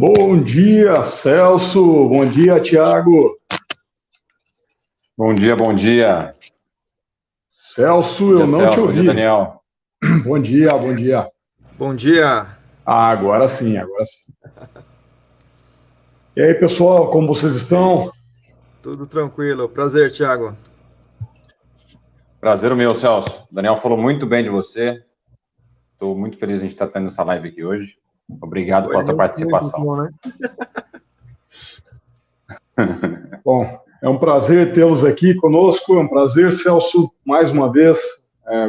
Bom dia, Celso. Bom dia, Thiago. Bom dia, bom dia. Celso, Bom dia, eu não Celso. te Bom dia, ouvi. Daniel. Bom dia, bom dia. Bom dia. Agora sim, agora sim. E aí, pessoal, como vocês estão? Tudo tranquilo. Prazer, Thiago. Prazer o meu, Celso. O Daniel falou muito bem de você. Estou muito feliz de a gente estar tendo essa live aqui hoje. Obrigado pela tua participação. Bom, né? Bom, é um prazer tê-los aqui conosco. É um prazer, Celso, mais uma vez.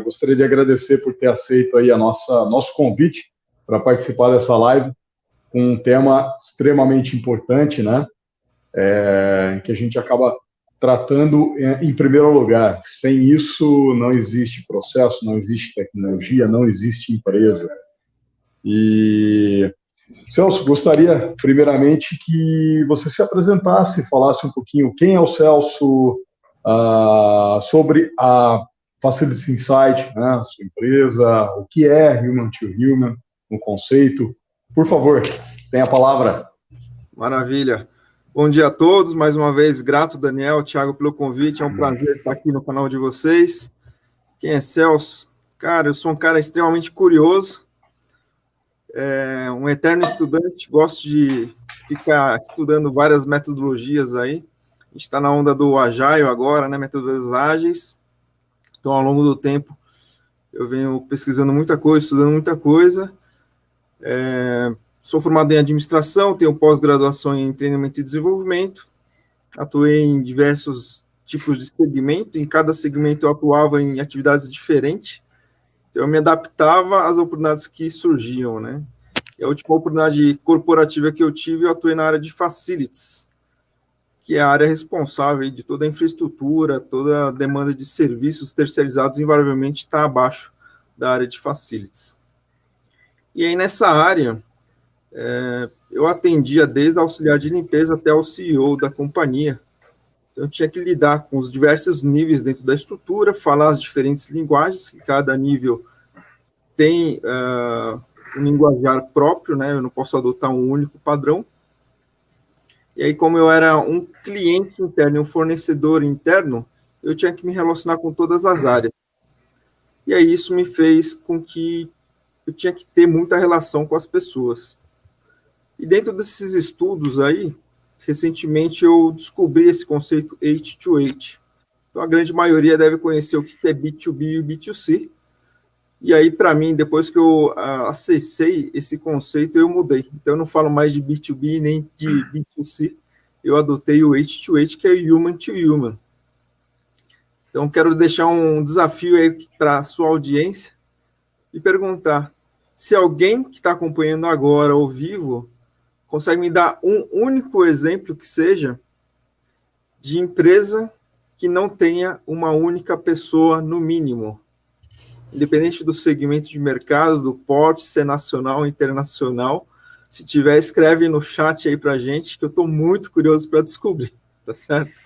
Gostaria de agradecer por ter aceito aí nosso convite para participar dessa live com um tema extremamente importante, né? Que a gente acaba tratando em primeiro lugar. Sem isso, não existe processo, não existe tecnologia, não existe empresa. E, Celso, gostaria, primeiramente, que você se apresentasse, falasse um pouquinho quem é o Celso, sobre a Facilities Insight, né, a sua empresa, o que é Human to Human, um conceito. Por favor, tenha a palavra. Maravilha. Bom dia a todos. Mais uma vez, grato, Daniel, Thiago, pelo convite. É um prazer estar aqui no canal de vocês. Quem é Celso? Cara, eu sou um cara extremamente curioso, um eterno estudante, gosto de ficar estudando várias metodologias aí. A gente está na onda do Agile agora, né? Metodologias ágeis. Então, ao longo do tempo, eu venho pesquisando muita coisa, estudando muita coisa. Sou formado em administração, tenho pós-graduação em treinamento e desenvolvimento, atuei em diversos tipos de segmento, em cada segmento eu atuava em atividades diferentes, então eu me adaptava às oportunidades que surgiam, né? E a última oportunidade corporativa que eu tive, eu atuei na área de Facilities, que é a área responsável de toda a infraestrutura, toda a demanda de serviços terceirizados, invariavelmente está abaixo da área de Facilities. E aí, nessa área, eu atendia desde auxiliar de limpeza até o CEO da companhia. Então, eu tinha que lidar com os diversos níveis dentro da estrutura, falar as diferentes linguagens, que cada nível tem um linguajar próprio, né? Eu não posso adotar um único padrão. E aí, como eu era um cliente interno e um fornecedor interno, eu tinha que me relacionar com todas as áreas. E aí, isso me fez com que eu tinha que ter muita relação com as pessoas. E dentro desses estudos aí, recentemente eu descobri esse conceito H2H. Então, a grande maioria deve conhecer o que é B2B e B2C. E aí, para mim, depois que eu acessei esse conceito, eu mudei. Então, eu não falo mais de B2B nem de B2C. Eu adotei o H2H, que é Human to Human. Então, quero deixar um desafio aí para a sua audiência e perguntar se alguém que está acompanhando agora ao vivo consegue me dar um único exemplo que seja de empresa que não tenha uma única pessoa no mínimo, independente do segmento de mercado, do porte, se é nacional ou internacional. Se tiver, escreve no chat aí para a gente, que eu estou muito curioso para descobrir, tá certo?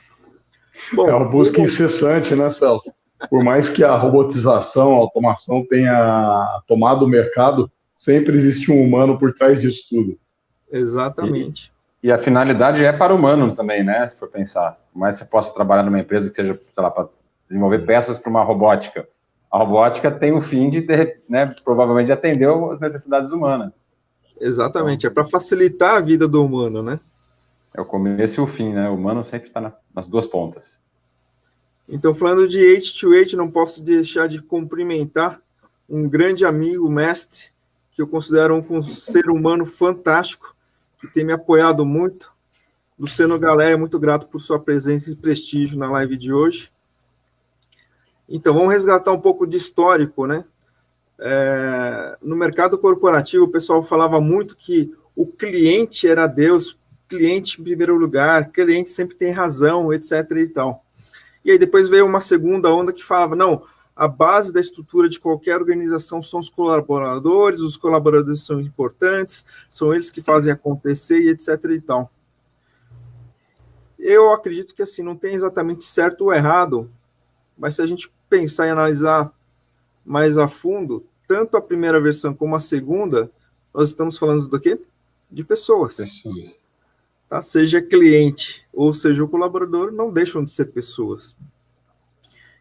Bom, é uma busca incessante, né, Celso? Por mais que a robotização, a automação tenha tomado o mercado, sempre existe um humano por trás disso tudo. Exatamente. E a finalidade é para o humano também, né? Se for pensar. Por mais que você possa trabalhar numa empresa que seja, sei lá, para desenvolver peças para uma robótica. A robótica tem o fim de, né, provavelmente, atender as necessidades humanas. Exatamente. Então, é para facilitar a vida do humano, né? É o começo e o fim, né? O humano sempre está nas duas pontas. Então, falando de H2H, não posso deixar de cumprimentar um grande amigo, mestre, que eu considero um ser humano fantástico, que tem me apoiado muito. Luciano Galé, muito grato por sua presença e prestígio na live de hoje. Então, vamos resgatar um pouco de histórico, né? No mercado corporativo, o pessoal falava muito que o cliente era Deus, cliente em primeiro lugar, cliente sempre tem razão, etc. e tal. E aí depois veio uma segunda onda que falava, não, a base da estrutura de qualquer organização são os colaboradores são importantes, são eles que fazem acontecer, e etc. e tal. Eu acredito que assim, não tem exatamente certo ou errado, mas se a gente pensar e analisar mais a fundo, tanto a primeira versão como a segunda, nós estamos falando do quê? de pessoas. Tá? Seja cliente ou seja o colaborador, não deixam de ser pessoas.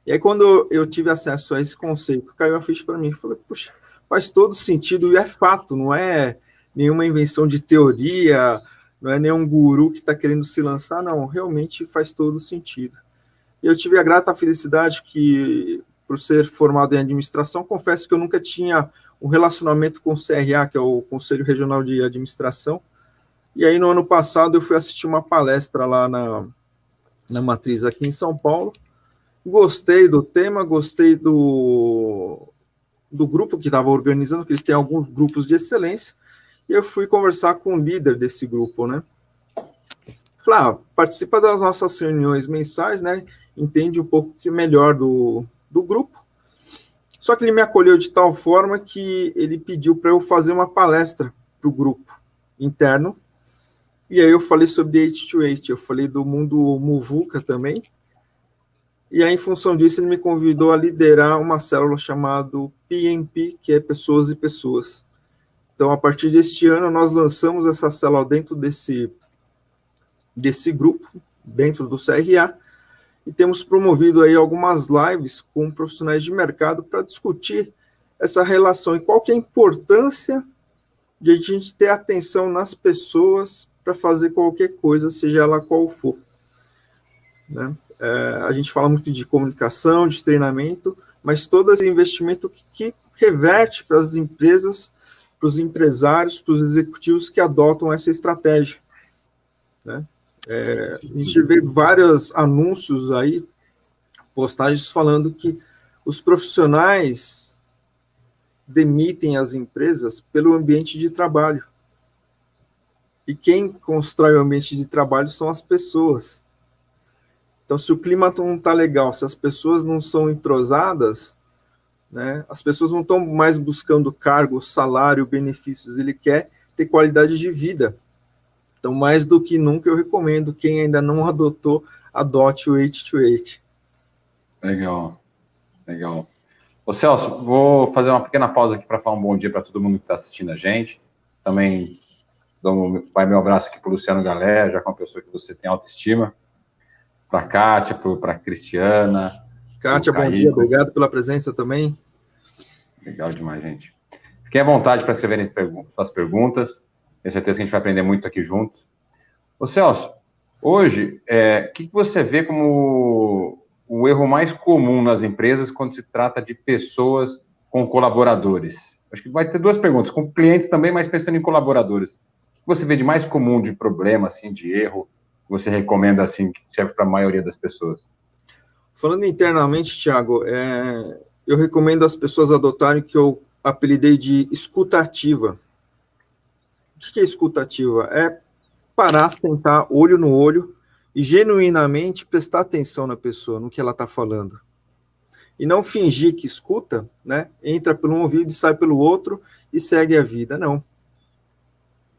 E aí, quando eu tive acesso a esse conceito, caiu a ficha para mim. Falei, puxa, faz todo sentido e é fato, não é nenhuma invenção de teoria, não é nenhum guru que está querendo se lançar, não. Realmente faz todo sentido. E eu tive a grata felicidade que, por ser formado em administração, confesso que eu nunca tinha um relacionamento com o CRA, que é o Conselho Regional de Administração. E aí, no ano passado, eu fui assistir uma palestra lá na Matriz, aqui em São Paulo. Gostei do tema, gostei do grupo que estava organizando, que eles têm alguns grupos de excelência, e eu fui conversar com o líder desse grupo, né? Falei, participa das nossas reuniões mensais, né? Entende um pouco melhor do grupo. Só que ele me acolheu de tal forma que ele pediu para eu fazer uma palestra para o grupo interno. E aí eu falei sobre H2H, eu falei do mundo Muvuca também. E aí, em função disso, ele me convidou a liderar uma célula chamada PMP, que é Pessoas e Pessoas. Então, a partir deste ano, nós lançamos essa célula dentro desse grupo, dentro do CRA, e temos promovido aí algumas lives com profissionais de mercado para discutir essa relação e qual que é a importância de a gente ter atenção nas pessoas para fazer qualquer coisa, seja ela qual for. Né? A gente fala muito de comunicação, de treinamento, mas todo esse investimento que reverte para as empresas, para os empresários, para os executivos que adotam essa estratégia. Né? A gente vê vários anúncios aí, postagens falando que os profissionais demitem as empresas pelo ambiente de trabalho. E quem constrói o ambiente de trabalho são as pessoas. Então, se o clima não está legal, se as pessoas não são entrosadas, né, as pessoas não estão mais buscando cargo, salário, benefícios, ele quer ter qualidade de vida. Então, mais do que nunca, eu recomendo, quem ainda não adotou, adote o H2H. Legal. Ô Celso, vou fazer uma pequena pausa aqui para falar um bom dia para todo mundo que está assistindo a gente. Também vai meu abraço aqui para o Luciano Galé, já que é uma pessoa que você tem autoestima. Para a Kátia, para a Cristiana. Kátia, bom dia, obrigado pela presença também. Legal demais, gente. Fiquem à vontade para escreverem suas perguntas. Tenho certeza que a gente vai aprender muito aqui juntos. Ô Celso, hoje, o que você vê como o erro mais comum nas empresas quando se trata de pessoas com colaboradores? Acho que vai ter duas perguntas, com clientes também, mas pensando em colaboradores. O que você vê de mais comum de problema, assim, de erro, que você recomenda, assim, que serve para a maioria das pessoas? Falando internamente, Thiago, eu recomendo as pessoas adotarem o que eu apelidei de escuta ativa. O que é escuta ativa? É parar, sentar olho no olho e genuinamente prestar atenção na pessoa, no que ela está falando. E não fingir que escuta, né? Entra por um ouvido e sai pelo outro e segue a vida. Não.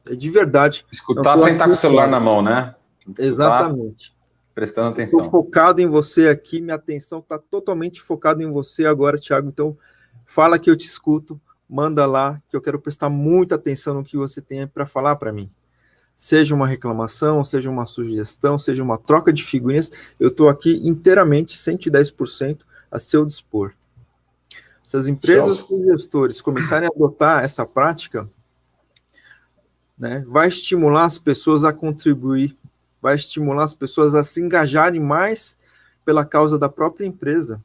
É de verdade. Escutar sem estar com o celular na mão, né? Exatamente. Prestando atenção. Estou focado em você aqui, minha atenção está totalmente focada em você agora, Thiago. Então, fala que eu te escuto, manda lá, que eu quero prestar muita atenção no que você tem para falar para mim. Seja uma reclamação, seja uma sugestão, seja uma troca de figurinhas, eu estou aqui inteiramente, 110% a seu dispor. Se as empresas e gestores começarem a adotar essa prática, né, vai estimular as pessoas a contribuir, vai estimular as pessoas a se engajarem mais pela causa da própria empresa.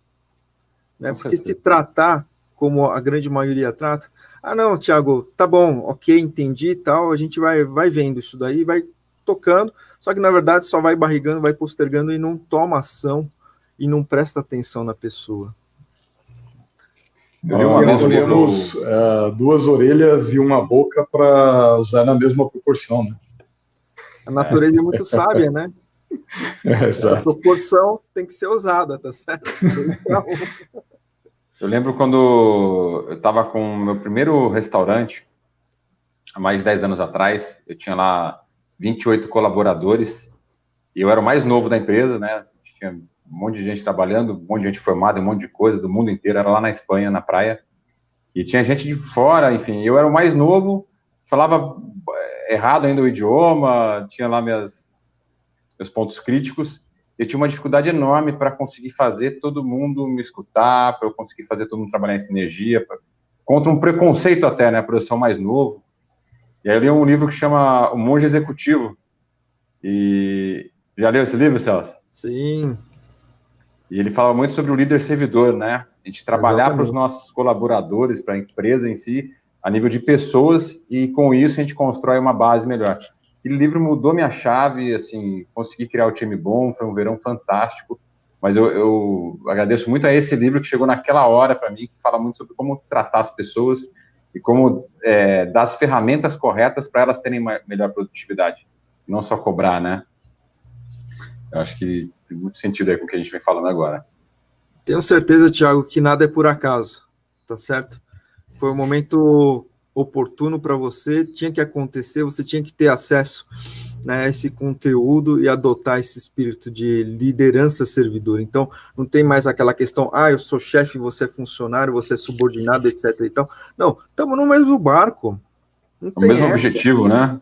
Né? Porque se tratar como a grande maioria trata, não, Thiago, tá bom, ok, entendi e tal, a gente vai vendo isso daí, vai tocando, só que na verdade só vai barrigando, vai postergando e não toma ação e não presta atenção na pessoa. Nós temos duas orelhas e uma boca para usar na mesma proporção, né? A natureza é muito sábia, né? Exato. A proporção tem que ser usada, tá certo? Então... Eu lembro quando eu estava com o meu primeiro restaurante, há mais de 10 anos atrás, eu tinha lá 28 colaboradores, e eu era o mais novo da empresa, né? Tinha um monte de gente trabalhando, um monte de gente formada, um monte de coisa do mundo inteiro, era lá na Espanha, na praia, e tinha gente de fora, enfim, eu era o mais novo, falava errado ainda o idioma, tinha lá meus pontos críticos. Eu tinha uma dificuldade enorme para conseguir fazer todo mundo me escutar, para eu conseguir fazer todo mundo trabalhar em sinergia, contra um preconceito até, né, por eu ser o mais novo. E aí eu li um livro que chama O Monge Executivo. E já leu esse livro, Celso? Sim. E ele fala muito sobre o líder servidor, né? A gente trabalhar para os nossos colaboradores, para a empresa em si, a nível de pessoas, e com isso a gente constrói uma base melhor. Aquele livro mudou minha chave, assim, consegui criar o time bom, foi um verão fantástico, mas eu agradeço muito a esse livro que chegou naquela hora para mim, que fala muito sobre como tratar as pessoas e como dar as ferramentas corretas para elas terem melhor produtividade, não só cobrar, né? Eu acho que tem muito sentido aí com o que a gente vem falando agora. Tenho certeza, Thiago, que nada é por acaso, tá certo? Foi um momento oportuno para você, tinha que acontecer, você tinha que ter acesso, né, a esse conteúdo e adotar esse espírito de liderança servidora. Então, não tem mais aquela questão, eu sou chefe, você é funcionário, você é subordinado, etc. e tal. Não, estamos no mesmo barco. Não tem o mesmo objetivo, né?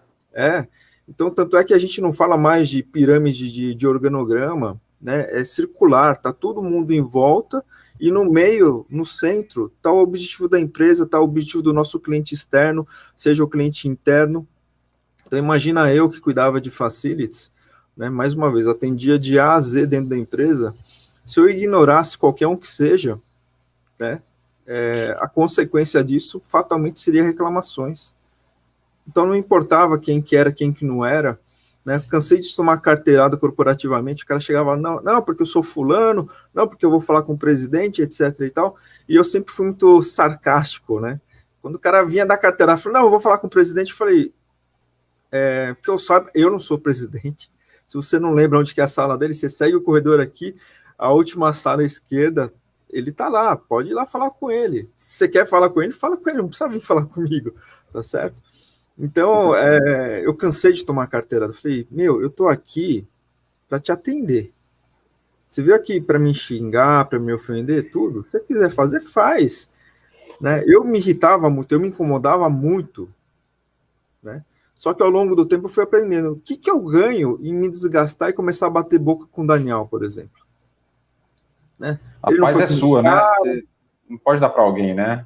Então, tanto é que a gente não fala mais de pirâmide de organograma, né? É circular, tá todo mundo em volta e no meio, no centro, tá o objetivo da empresa, tá o objetivo do nosso cliente externo, seja o cliente interno. Então, imagina eu que cuidava de facilities, né? Mais uma vez, atendia de A a Z dentro da empresa. Se eu ignorasse qualquer um que seja, né? A consequência disso fatalmente seria reclamações. Então, não importava quem que era, quem que não era, né? Cansei de tomar carteirada corporativamente, o cara chegava, não, porque eu sou fulano, não, porque eu vou falar com o presidente, etc. e tal, e eu sempre fui muito sarcástico, né? Quando o cara vinha dar carteirada, eu falei, não, eu vou falar com o presidente, eu falei, porque eu não sou presidente, se você não lembra onde que é a sala dele, você segue o corredor aqui, a última sala à esquerda, ele tá lá, pode ir lá falar com ele. Se você quer falar com ele, fala com ele, não precisa vir falar comigo, tá certo? Então, eu cansei de tomar carteirada. Falei, eu tô aqui para te atender. Você veio aqui para me xingar, para me ofender, tudo. Se você quiser fazer, faz. Né? Eu me irritava muito, eu me incomodava muito. Né? Só que ao longo do tempo eu fui aprendendo. O que eu ganho em me desgastar e começar a bater boca com o Daniel, por exemplo? Né? A paz é sua, né? Você não pode dar para alguém, né?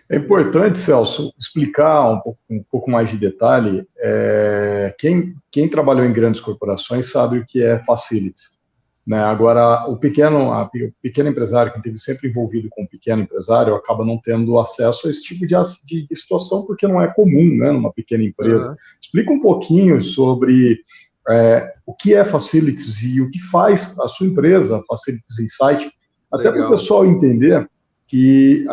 É importante, Celso, explicar um pouco mais de detalhe. Quem trabalhou em grandes corporações sabe o que é facilities, né? Agora, o pequeno empresário, que esteve sempre envolvido com o pequeno empresário, acaba não tendo acesso a esse tipo de situação, porque não é comum, né, numa pequena empresa. Uhum. Explica um pouquinho sobre o que é facilities e o que faz a sua empresa, Facilities Insight, até para o pessoal entender que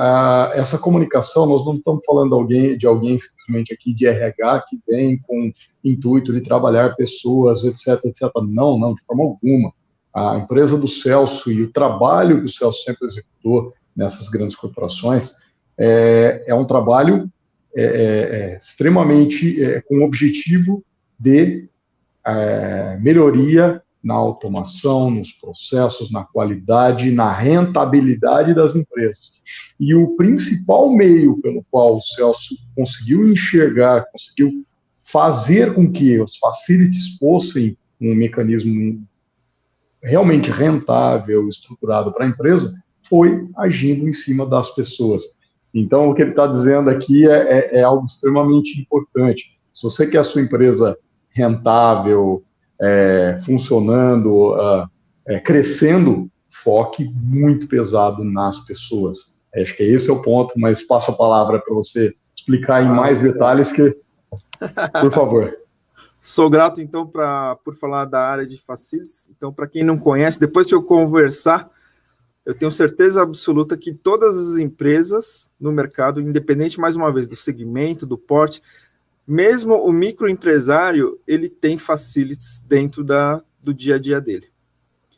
essa comunicação, nós não estamos falando de alguém simplesmente aqui de RH que vem com intuito de trabalhar pessoas, etc, etc. Não, de forma alguma. A empresa do Celso e o trabalho que o Celso sempre executou nessas grandes corporações é um trabalho extremamente com o objetivo de melhoria na automação, nos processos, na qualidade, na rentabilidade das empresas. E o principal meio pelo qual o Celso conseguiu enxergar, conseguiu fazer com que os facilities fossem um mecanismo realmente rentável, estruturado para a empresa, foi agindo em cima das pessoas. Então, o que ele está dizendo aqui é algo extremamente importante. Se você quer a sua empresa rentável, funcionando, crescendo, foque muito pesado nas pessoas. Acho que esse é o ponto, mas passo a palavra para você explicar em mais detalhes, por favor. Sou grato, então, por falar da área de facilities. Então, para quem não conhece, depois que eu conversar, eu tenho certeza absoluta que todas as empresas no mercado, independente, mais uma vez, do segmento, do porte, mesmo o microempresário, ele tem facilities dentro do dia a dia dele.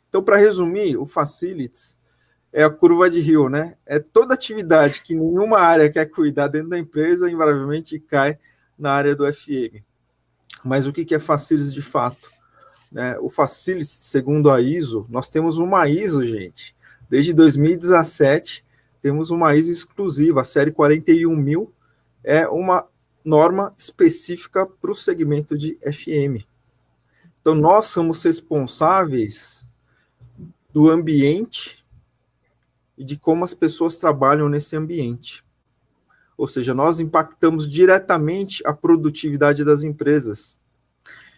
Então, para resumir, o facilities é a curva de Rio, né? É toda atividade que nenhuma área quer cuidar dentro da empresa, invariavelmente cai na área do FM. Mas o que é facilities de fato? Né? O facilities, segundo a ISO, nós temos uma ISO, gente. Desde 2017, temos uma ISO exclusiva, a série 41.000, é uma norma específica para o segmento de FM. Então, nós somos responsáveis do ambiente e de como as pessoas trabalham nesse ambiente. Ou seja, nós impactamos diretamente a produtividade das empresas.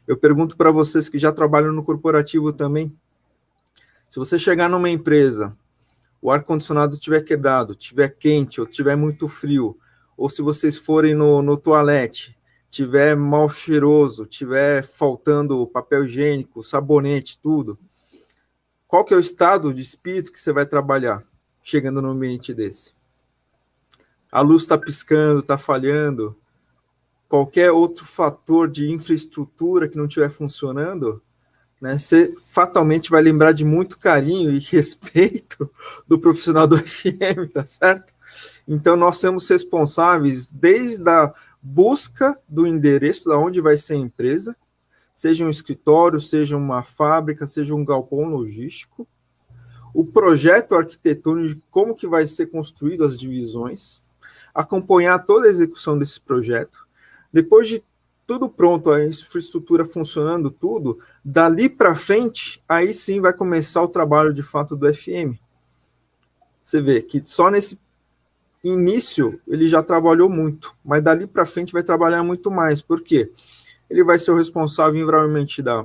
Eu pergunto para vocês que já trabalham no corporativo também, se você chegar numa empresa, o ar-condicionado estiver quebrado, estiver quente ou estiver muito frio, ou se vocês forem no toalete, estiver mal cheiroso, estiver faltando papel higiênico, sabonete, tudo, qual que é o estado de espírito que você vai trabalhar chegando num ambiente desse? A luz está piscando, está falhando, qualquer outro fator de infraestrutura que não estiver funcionando, né, você fatalmente vai lembrar de muito carinho e respeito do profissional do FM, tá certo? Então, nós somos responsáveis desde a busca do endereço de onde vai ser a empresa, seja um escritório, seja uma fábrica, seja um galpão logístico, o projeto arquitetônico de como que vai ser construído as divisões, acompanhar toda a execução desse projeto. Depois de tudo pronto, a infraestrutura funcionando, tudo, dali para frente, aí sim vai começar o trabalho de fato do FM. Você vê que só nesse início ele já trabalhou muito, mas dali para frente vai trabalhar muito mais. Por quê? Ele vai ser o responsável, invariavelmente, da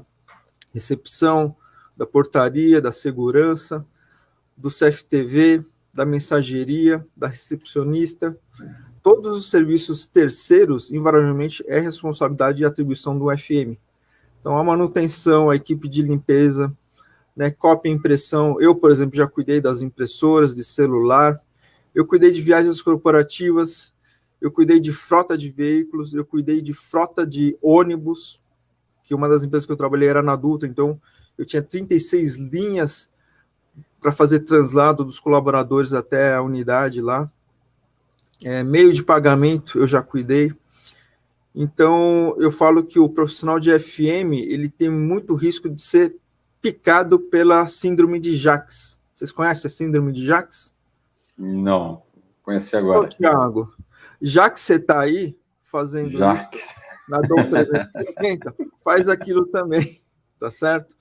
recepção, da portaria, da segurança, do CFTV, da mensageria, da recepcionista. Todos os serviços terceiros, invariavelmente, é responsabilidade e atribuição do FM. Então, a manutenção, a equipe de limpeza, né, cópia e impressão. Eu, por exemplo, já cuidei das impressoras de celular, eu cuidei de viagens corporativas, eu cuidei de frota de veículos, eu cuidei de frota de ônibus, que uma das empresas que eu trabalhei era na Dutra, então eu tinha 36 linhas para fazer translado dos colaboradores até a unidade lá. Meio de pagamento eu já cuidei. Então, eu falo que o profissional de FM, ele tem muito risco de ser picado pela síndrome de Jacques. Vocês conhecem a síndrome de Jacques? Não, conheci agora. Ô, Thiago, já que você está aí fazendo isso na Dom 360, faz aquilo também, tá certo?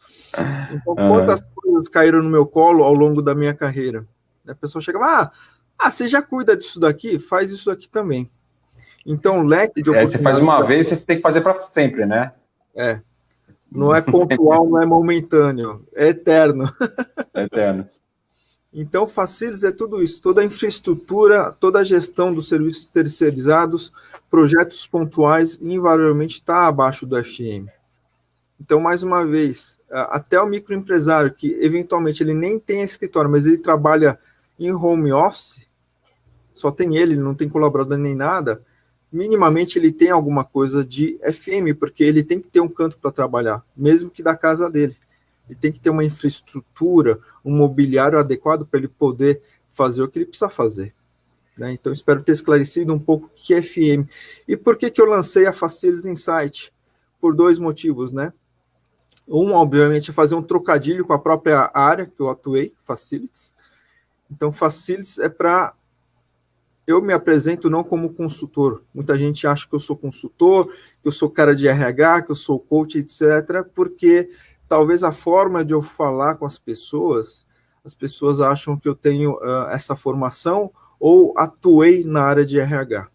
Então, quantas coisas caíram no meu colo ao longo da minha carreira? A pessoa chegava, você já cuida disso daqui? Faz isso aqui também. Então, leque de oportunidades... Você faz uma vez, você tem que fazer para sempre, né? Não é pontual, não é momentâneo, é eterno. É eterno. Então, Facilities é tudo isso, toda a infraestrutura, toda a gestão dos serviços terceirizados, projetos pontuais, invariavelmente está abaixo do FM. Então, mais uma vez, até o microempresário, que eventualmente ele nem tem escritório, mas ele trabalha em home office, só tem ele não tem colaborador nem nada, minimamente ele tem alguma coisa de FM, porque ele tem que ter um canto para trabalhar, mesmo que da casa dele. Ele tem que ter uma infraestrutura, um mobiliário adequado para ele poder fazer o que ele precisa fazer. Né? Então, espero ter esclarecido um pouco o que é FM. E por que eu lancei a Facilities Insight? Por dois motivos, né? Um, obviamente, é fazer um trocadilho com a própria área que eu atuei, Facilities. Então, Facilities é para... Eu me apresento não como consultor. Muita gente acha que eu sou consultor, que eu sou cara de RH, que eu sou coach, etc., porque... talvez a forma de eu falar com as pessoas acham que eu tenho essa formação ou atuei na área de RH.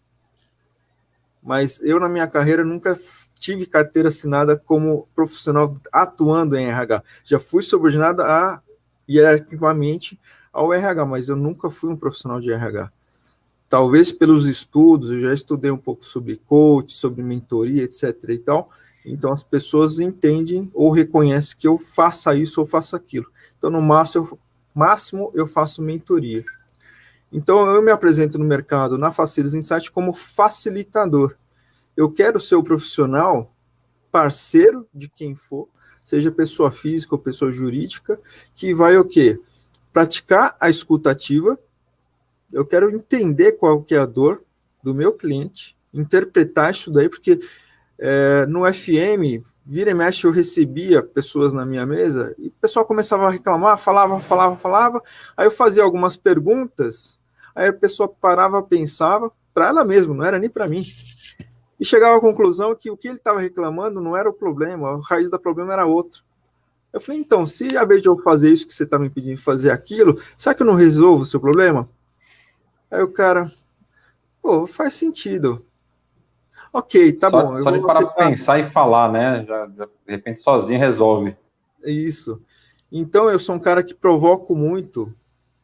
Mas eu, na minha carreira, nunca tive carteira assinada como profissional atuando em RH. Já fui subordinado hierarquicamente ao RH, mas eu nunca fui um profissional de RH. Talvez pelos estudos, eu já estudei um pouco sobre coach, sobre mentoria, etc. e tal. Então, as pessoas entendem ou reconhecem que eu faça isso ou faça aquilo. Então, no máximo, eu faço mentoria. Então, eu me apresento no mercado, na Facilities Insight, como facilitador. Eu quero ser o profissional parceiro de quem for, seja pessoa física ou pessoa jurídica, que vai o quê? Praticar a escuta ativa. Eu quero entender qual que é a dor do meu cliente, interpretar isso daí, porque... no FM, vira e mexe, eu recebia pessoas na minha mesa e o pessoal começava a reclamar, falava, aí eu fazia algumas perguntas, aí a pessoa parava, pensava, para ela mesma, não era nem para mim, e chegava à conclusão que o que ele estava reclamando não era o problema, a raiz do problema era outro. Eu falei, então, se a vez de eu fazer isso que você está me pedindo de fazer aquilo, será que eu não resolvo o seu problema? Aí o cara, pô, faz sentido. Ok, tá bom. Só de parar para pensar e falar, né? Já, de repente, sozinho resolve. Isso. Então, eu sou um cara que provoco muito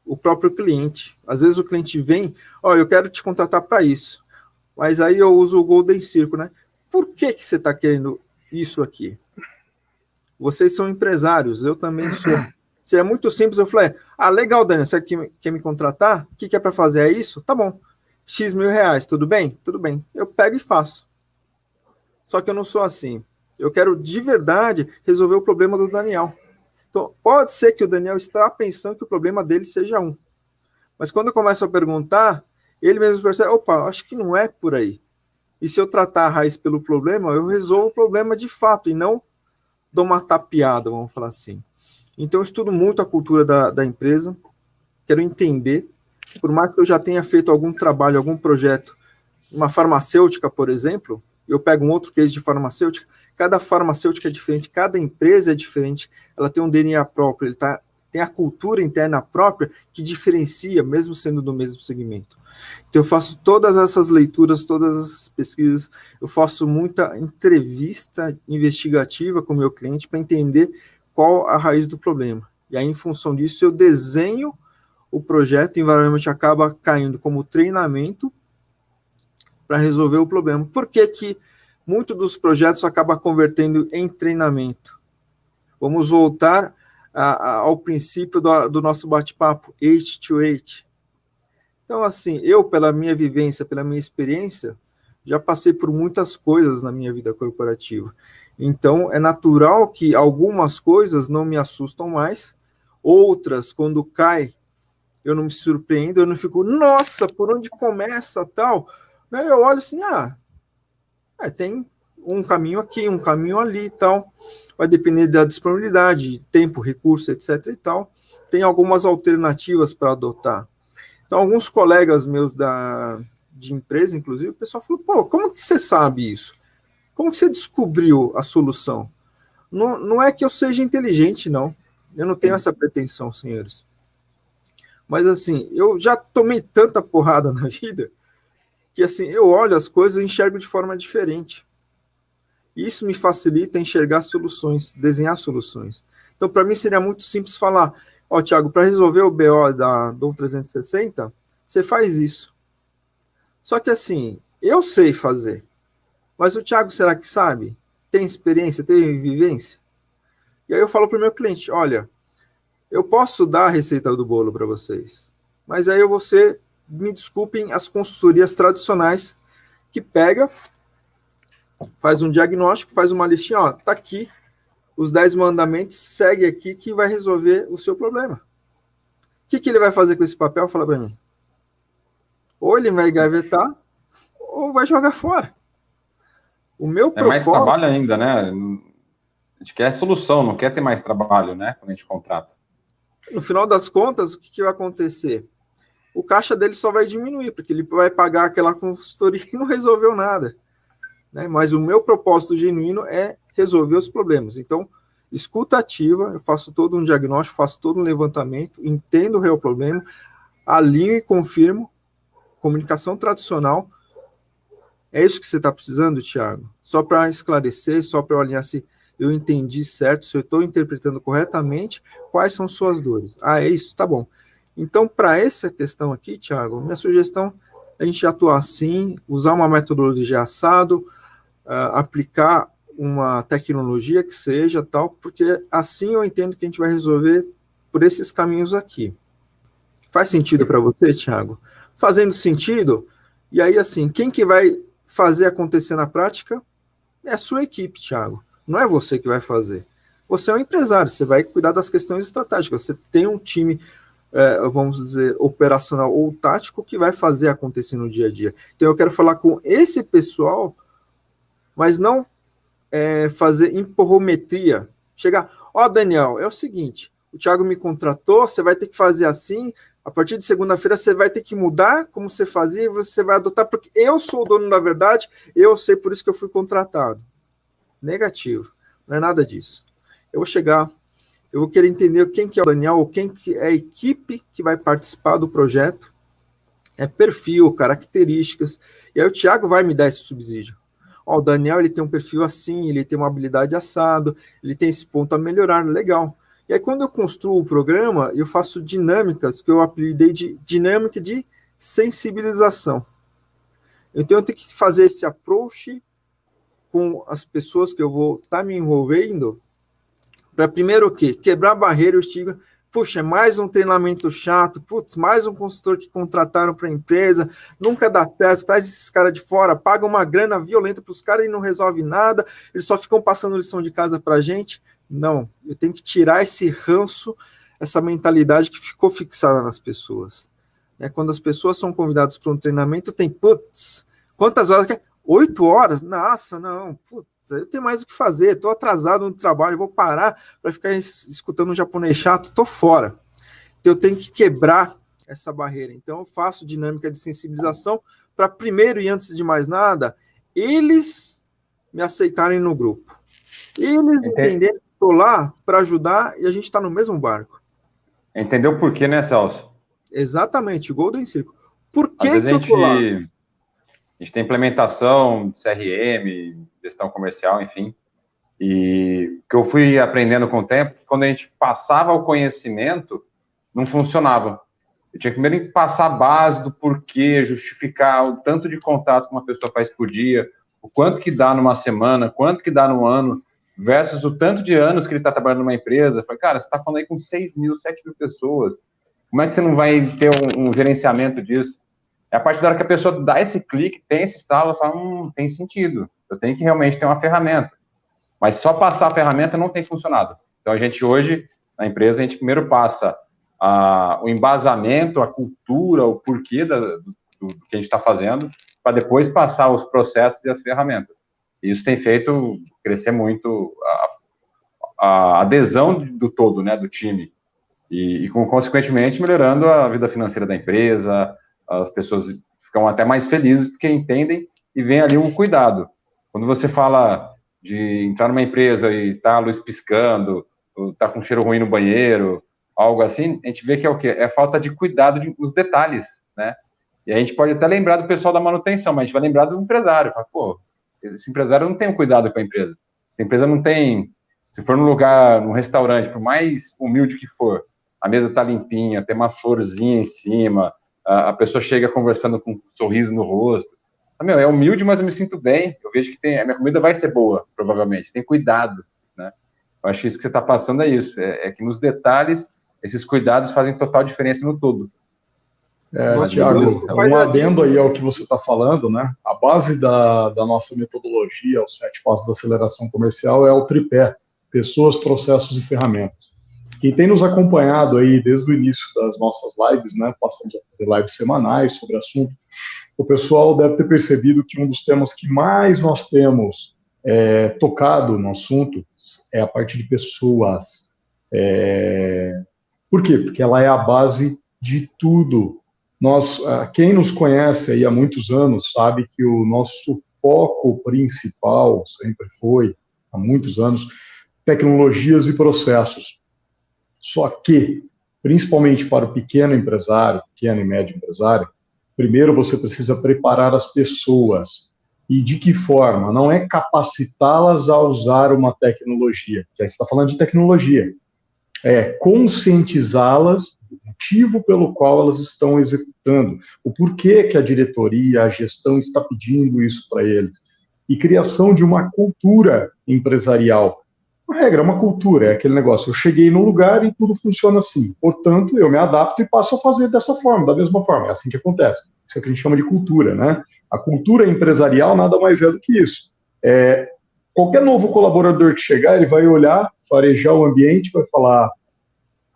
o próprio cliente. Às vezes o cliente vem, eu quero te contratar para isso. Mas aí eu uso o Golden Circle, né? Por que você está querendo isso aqui? Vocês são empresários, eu também sou. Se é muito simples, eu falei, legal, Daniel, você quer me contratar? O que é para fazer? É isso? Tá bom. X mil reais, tudo bem? Tudo bem. Eu pego e faço. Só que eu não sou assim. Eu quero, de verdade, resolver o problema do Daniel. Então, pode ser que o Daniel está pensando que o problema dele seja um. Mas quando eu começo a perguntar, ele mesmo percebe, opa, acho que não é por aí. E se eu tratar a raiz pelo problema, eu resolvo o problema de fato, e não dou uma tapeada, vamos falar assim. Então, eu estudo muito a cultura da empresa, quero entender, por mais que eu já tenha feito algum trabalho, algum projeto, uma farmacêutica, por exemplo, eu pego um outro case de farmacêutica, cada farmacêutica é diferente, cada empresa é diferente, ela tem um DNA próprio, tem a cultura interna própria que diferencia, mesmo sendo do mesmo segmento. Então, eu faço todas essas leituras, todas essas pesquisas, eu faço muita entrevista investigativa com o meu cliente para entender qual a raiz do problema. E aí, em função disso, eu desenho o projeto, invariavelmente acaba caindo como treinamento para resolver o problema. Por que que muitos dos projetos acabam convertendo em treinamento? Vamos voltar ao princípio do nosso bate-papo, H2H. Então, assim, eu, pela minha vivência, pela minha experiência, já passei por muitas coisas na minha vida corporativa. Então, é natural que algumas coisas não me assustam mais, outras, quando cai, eu não me surpreendo, eu não fico, nossa, por onde começa, tal. Eu olho assim, tem um caminho aqui, um caminho ali e tal. Vai depender da disponibilidade, tempo, recurso, etc. e tal. Tem algumas alternativas para adotar. Então, alguns colegas meus de empresa, inclusive, o pessoal falou, pô, como que você sabe isso? Como que você descobriu a solução? Não é que eu seja inteligente, não. Eu não tenho essa pretensão, senhores. Mas, assim, eu já tomei tanta porrada na vida que, assim, eu olho as coisas e enxergo de forma diferente. Isso me facilita enxergar soluções, desenhar soluções. Então, para mim, seria muito simples falar, Thiago, para resolver o BO da Dom 360, você faz isso. Só que, assim, eu sei fazer. Mas o Thiago, será que sabe? Tem experiência, tem vivência? E aí eu falo para o meu cliente, olha, eu posso dar a receita do bolo para vocês, mas aí me desculpem, as consultorias tradicionais que pega, faz um diagnóstico, faz uma listinha, tá aqui, os 10 mandamentos, segue aqui que vai resolver o seu problema. O que ele vai fazer com esse papel? Fala para mim. Ou ele vai gavetar, ou vai jogar fora. O meu propósito... mais trabalho ainda, né? A gente quer solução, não quer ter mais trabalho, né? Quando a gente contrata. No final das contas, o que vai acontecer? O caixa dele só vai diminuir, porque ele vai pagar aquela consultoria e não resolveu nada. Né? Mas o meu propósito genuíno é resolver os problemas. Então, escuta ativa, eu faço todo um diagnóstico, faço todo um levantamento, entendo o real problema, alinho e confirmo, comunicação tradicional. É isso que você está precisando, Thiago? Só para esclarecer, só para eu alinhar se eu entendi certo, se eu estou interpretando corretamente, quais são suas dores. É isso, tá bom. Então, para essa questão aqui, Thiago, minha sugestão é a gente atuar assim, usar uma metodologia assado, aplicar uma tecnologia que seja tal, porque assim eu entendo que a gente vai resolver por esses caminhos aqui. Faz sentido para você, Thiago? Fazendo sentido, e aí assim, quem que vai fazer acontecer na prática é a sua equipe, Thiago. Não é você que vai fazer. Você é um empresário, você vai cuidar das questões estratégicas, você tem um time, vamos dizer, operacional ou tático que vai fazer acontecer no dia a dia. Então eu quero falar com esse pessoal, mas não fazer empurrometria. Chegar, Daniel, é o seguinte, o Thiago me contratou, você vai ter que fazer assim, A partir de segunda-feira você vai ter que mudar como você fazia e você vai adotar, porque eu sou o dono da verdade, eu sei, por isso que eu fui contratado. Negativo, não é nada disso. Eu vou chegar, eu vou querer entender quem que é o Daniel, ou quem que é a equipe que vai participar do projeto, perfil, características, e aí o Thiago vai me dar esse subsídio. Ó, o Daniel, ele tem um perfil assim, ele tem uma habilidade assado, ele tem esse ponto a melhorar, legal. E aí, quando eu construo o programa, eu faço dinâmicas que eu apelidei de dinâmica de sensibilização. Então, eu tenho que fazer esse approach com as pessoas que eu vou estar me envolvendo, para primeiro o quê? Quebrar a barreira, o estigma. Puxa, mais um treinamento chato, putz, mais um consultor que contrataram para a empresa, nunca dá certo, traz esses caras de fora, paga uma grana violenta para os caras e não resolve nada, eles só ficam passando lição de casa para a gente. Não, eu tenho que tirar esse ranço, essa mentalidade que ficou fixada nas pessoas. Quando as pessoas são convidadas para um treinamento, tem, putz, quantas horas? 8 horas? Nossa, não, putz, eu tenho mais o que fazer, estou atrasado no trabalho, vou parar para ficar escutando um japonês chato, estou fora. Então eu tenho que quebrar essa barreira. Então eu faço dinâmica de sensibilização para, primeiro e antes de mais nada, eles me aceitarem no grupo. Eles entenderem que estou lá para ajudar e a gente está no mesmo barco. Entendeu por quê, né, Celso? Exatamente, o Golden Circle. Por que eu estou lá? A gente tem implementação, CRM, gestão comercial, enfim. E o que eu fui aprendendo com o tempo, quando a gente passava o conhecimento, não funcionava. Eu tinha que primeiro passar a base do porquê, justificar o tanto de contato que uma pessoa faz por dia, o quanto que dá numa semana, quanto que dá num ano, versus o tanto de anos que ele está trabalhando numa empresa. Eu falei, cara, você está falando aí com 6 mil, 7 mil pessoas. Como é que você não vai ter um gerenciamento disso? É a partir da hora que a pessoa dá esse clique, tem esse estalo, ela fala, tem sentido. Eu tenho que realmente ter uma ferramenta. Mas só passar a ferramenta não tem funcionado. Então, a gente hoje, na empresa, a gente primeiro passa o embasamento, a cultura, o porquê do que a gente está fazendo, para depois passar os processos e as ferramentas. E isso tem feito crescer muito a adesão do todo, né, do time. E consequentemente, melhorando a vida financeira da empresa, as pessoas ficam até mais felizes porque entendem e vem ali um cuidado. Quando você fala de entrar numa empresa e tá a luz piscando, ou tá com cheiro ruim no banheiro, algo assim, a gente vê que é o quê? É falta de cuidado nos detalhes, né? E a gente pode até lembrar do pessoal da manutenção, mas a gente vai lembrar do empresário. Fala, pô, esse empresário não tem um cuidado com a empresa. Se a empresa não tem, se for num lugar, num restaurante, por mais humilde que for, a mesa tá limpinha, tem uma florzinha em cima, a pessoa chega conversando com um sorriso no rosto. É humilde, mas eu me sinto bem. Eu vejo que a minha comida vai ser boa, provavelmente. Tem cuidado, né? Eu acho que isso que você está passando é isso. É que nos detalhes, esses cuidados fazem total diferença no todo. Thiago, um adendo aí ao que você está falando, né? A base da nossa metodologia, os 7 passos da aceleração comercial, é o tripé: pessoas, processos e ferramentas. Quem tem nos acompanhado aí desde o início das nossas lives, né? Passamos a fazer lives semanais sobre o assunto. O pessoal deve ter percebido que um dos temas que mais nós temos tocado no assunto é a parte de pessoas. Por quê? Porque ela é a base de tudo. Quem nos conhece aí há muitos anos sabe que o nosso foco principal sempre foi, há muitos anos, tecnologias e processos. Só que, principalmente para o pequeno empresário, pequeno e médio empresário, primeiro você precisa preparar as pessoas. E de que forma? Não é capacitá-las a usar uma tecnologia, que aí você está falando de tecnologia. É conscientizá-las do motivo pelo qual elas estão executando, o porquê que a diretoria, a gestão está pedindo isso para eles. E criação de uma cultura empresarial. A regra é uma cultura, é aquele negócio, eu cheguei no lugar e tudo funciona assim. Portanto, eu me adapto e passo a fazer dessa forma, da mesma forma. É assim que acontece. Isso é o que a gente chama de cultura, né? A cultura empresarial nada mais é do que isso. Qualquer novo colaborador que chegar, ele vai olhar, farejar o ambiente, vai falar,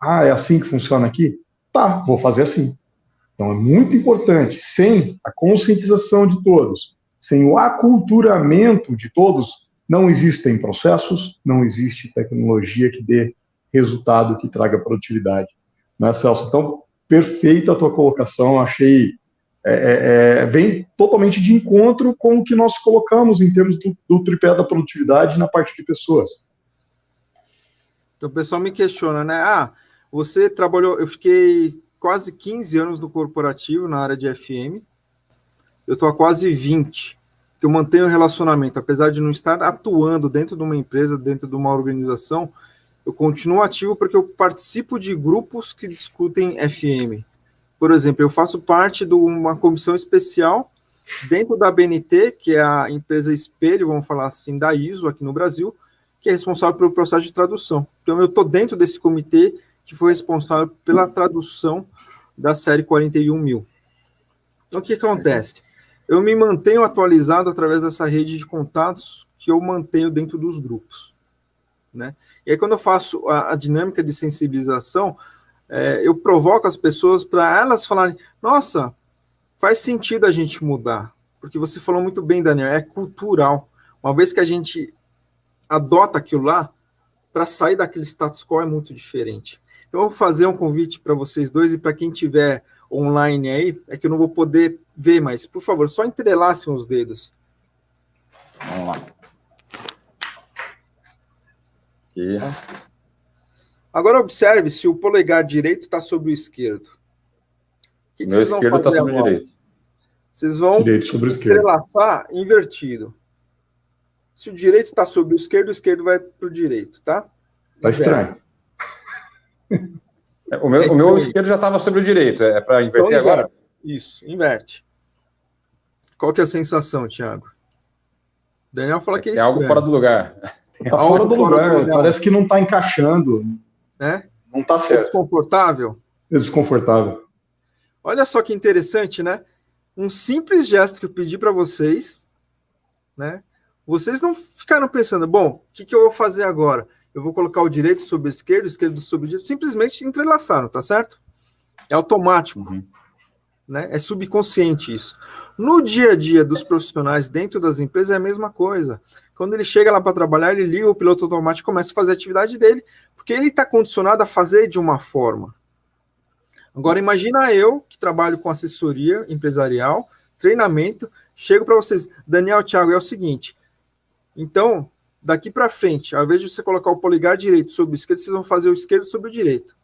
é assim que funciona aqui? Tá, vou fazer assim. Então, é muito importante, sem a conscientização de todos, sem o aculturamento de todos, não existem processos, não existe tecnologia que dê resultado, que traga produtividade. Né, Celso? Então, perfeita a tua colocação, achei vem totalmente de encontro com o que nós colocamos em termos do tripé da produtividade na parte de pessoas. Então o pessoal me questiona, né? Você trabalhou, eu fiquei quase 15 anos no corporativo, na área de FM, eu estou há quase 20, que eu mantenho o relacionamento, apesar de não estar atuando dentro de uma empresa, dentro de uma organização, eu continuo ativo porque eu participo de grupos que discutem FM. Por exemplo, eu faço parte de uma comissão especial dentro da BNT, que é a empresa espelho, vamos falar assim, da ISO aqui no Brasil, que é responsável pelo processo de tradução. Então, eu estou dentro desse comitê que foi responsável pela tradução da série 41.000. Então, o que acontece? Eu me mantenho atualizado através dessa rede de contatos que eu mantenho dentro dos grupos, né? E aí, quando eu faço a dinâmica de sensibilização, eu provoco as pessoas para elas falarem, nossa, faz sentido a gente mudar, porque você falou muito bem, Daniel, é cultural. Uma vez que a gente adota aquilo lá, para sair daquele status quo é muito diferente. Então, eu vou fazer um convite para vocês dois e para quem tiver online aí, é que eu não vou poder ver, mas, por favor, só entrelacem os dedos. Vamos lá. Aqui. Agora observe se o polegar direito está sobre o esquerdo. O que meu esquerdo está sobre o direito. Vocês vão entrelaçar invertido. Se o direito está sobre o esquerdo vai para o direito, tá? Tá estranho. O meu esquerdo já estava sobre o direito. É para inverter então, agora? Isso, inverte. Qual que é a sensação, Thiago? Daniel fala que é algo fora do lugar. Está fora do lugar. Parece que não está encaixando. Não está certo. Desconfortável? Desconfortável. Olha só que interessante, né? Um simples gesto que eu pedi para vocês, né? Vocês não ficaram pensando, bom, o que eu vou fazer agora? Eu vou colocar o direito sobre o esquerdo sobre o direito. Simplesmente entrelaçaram, tá certo? É automático. Né? É subconsciente isso. No dia a dia dos profissionais dentro das empresas é a mesma coisa. Quando ele chega lá para trabalhar, ele liga o piloto automático e começa a fazer a atividade dele, porque ele está condicionado a fazer de uma forma. Agora, imagina eu, que trabalho com assessoria empresarial, treinamento, chego para vocês, Daniel, Thiago, é o seguinte, então, daqui para frente, ao invés de você colocar o polegar direito sobre o esquerdo, vocês vão fazer o esquerdo sobre o direito.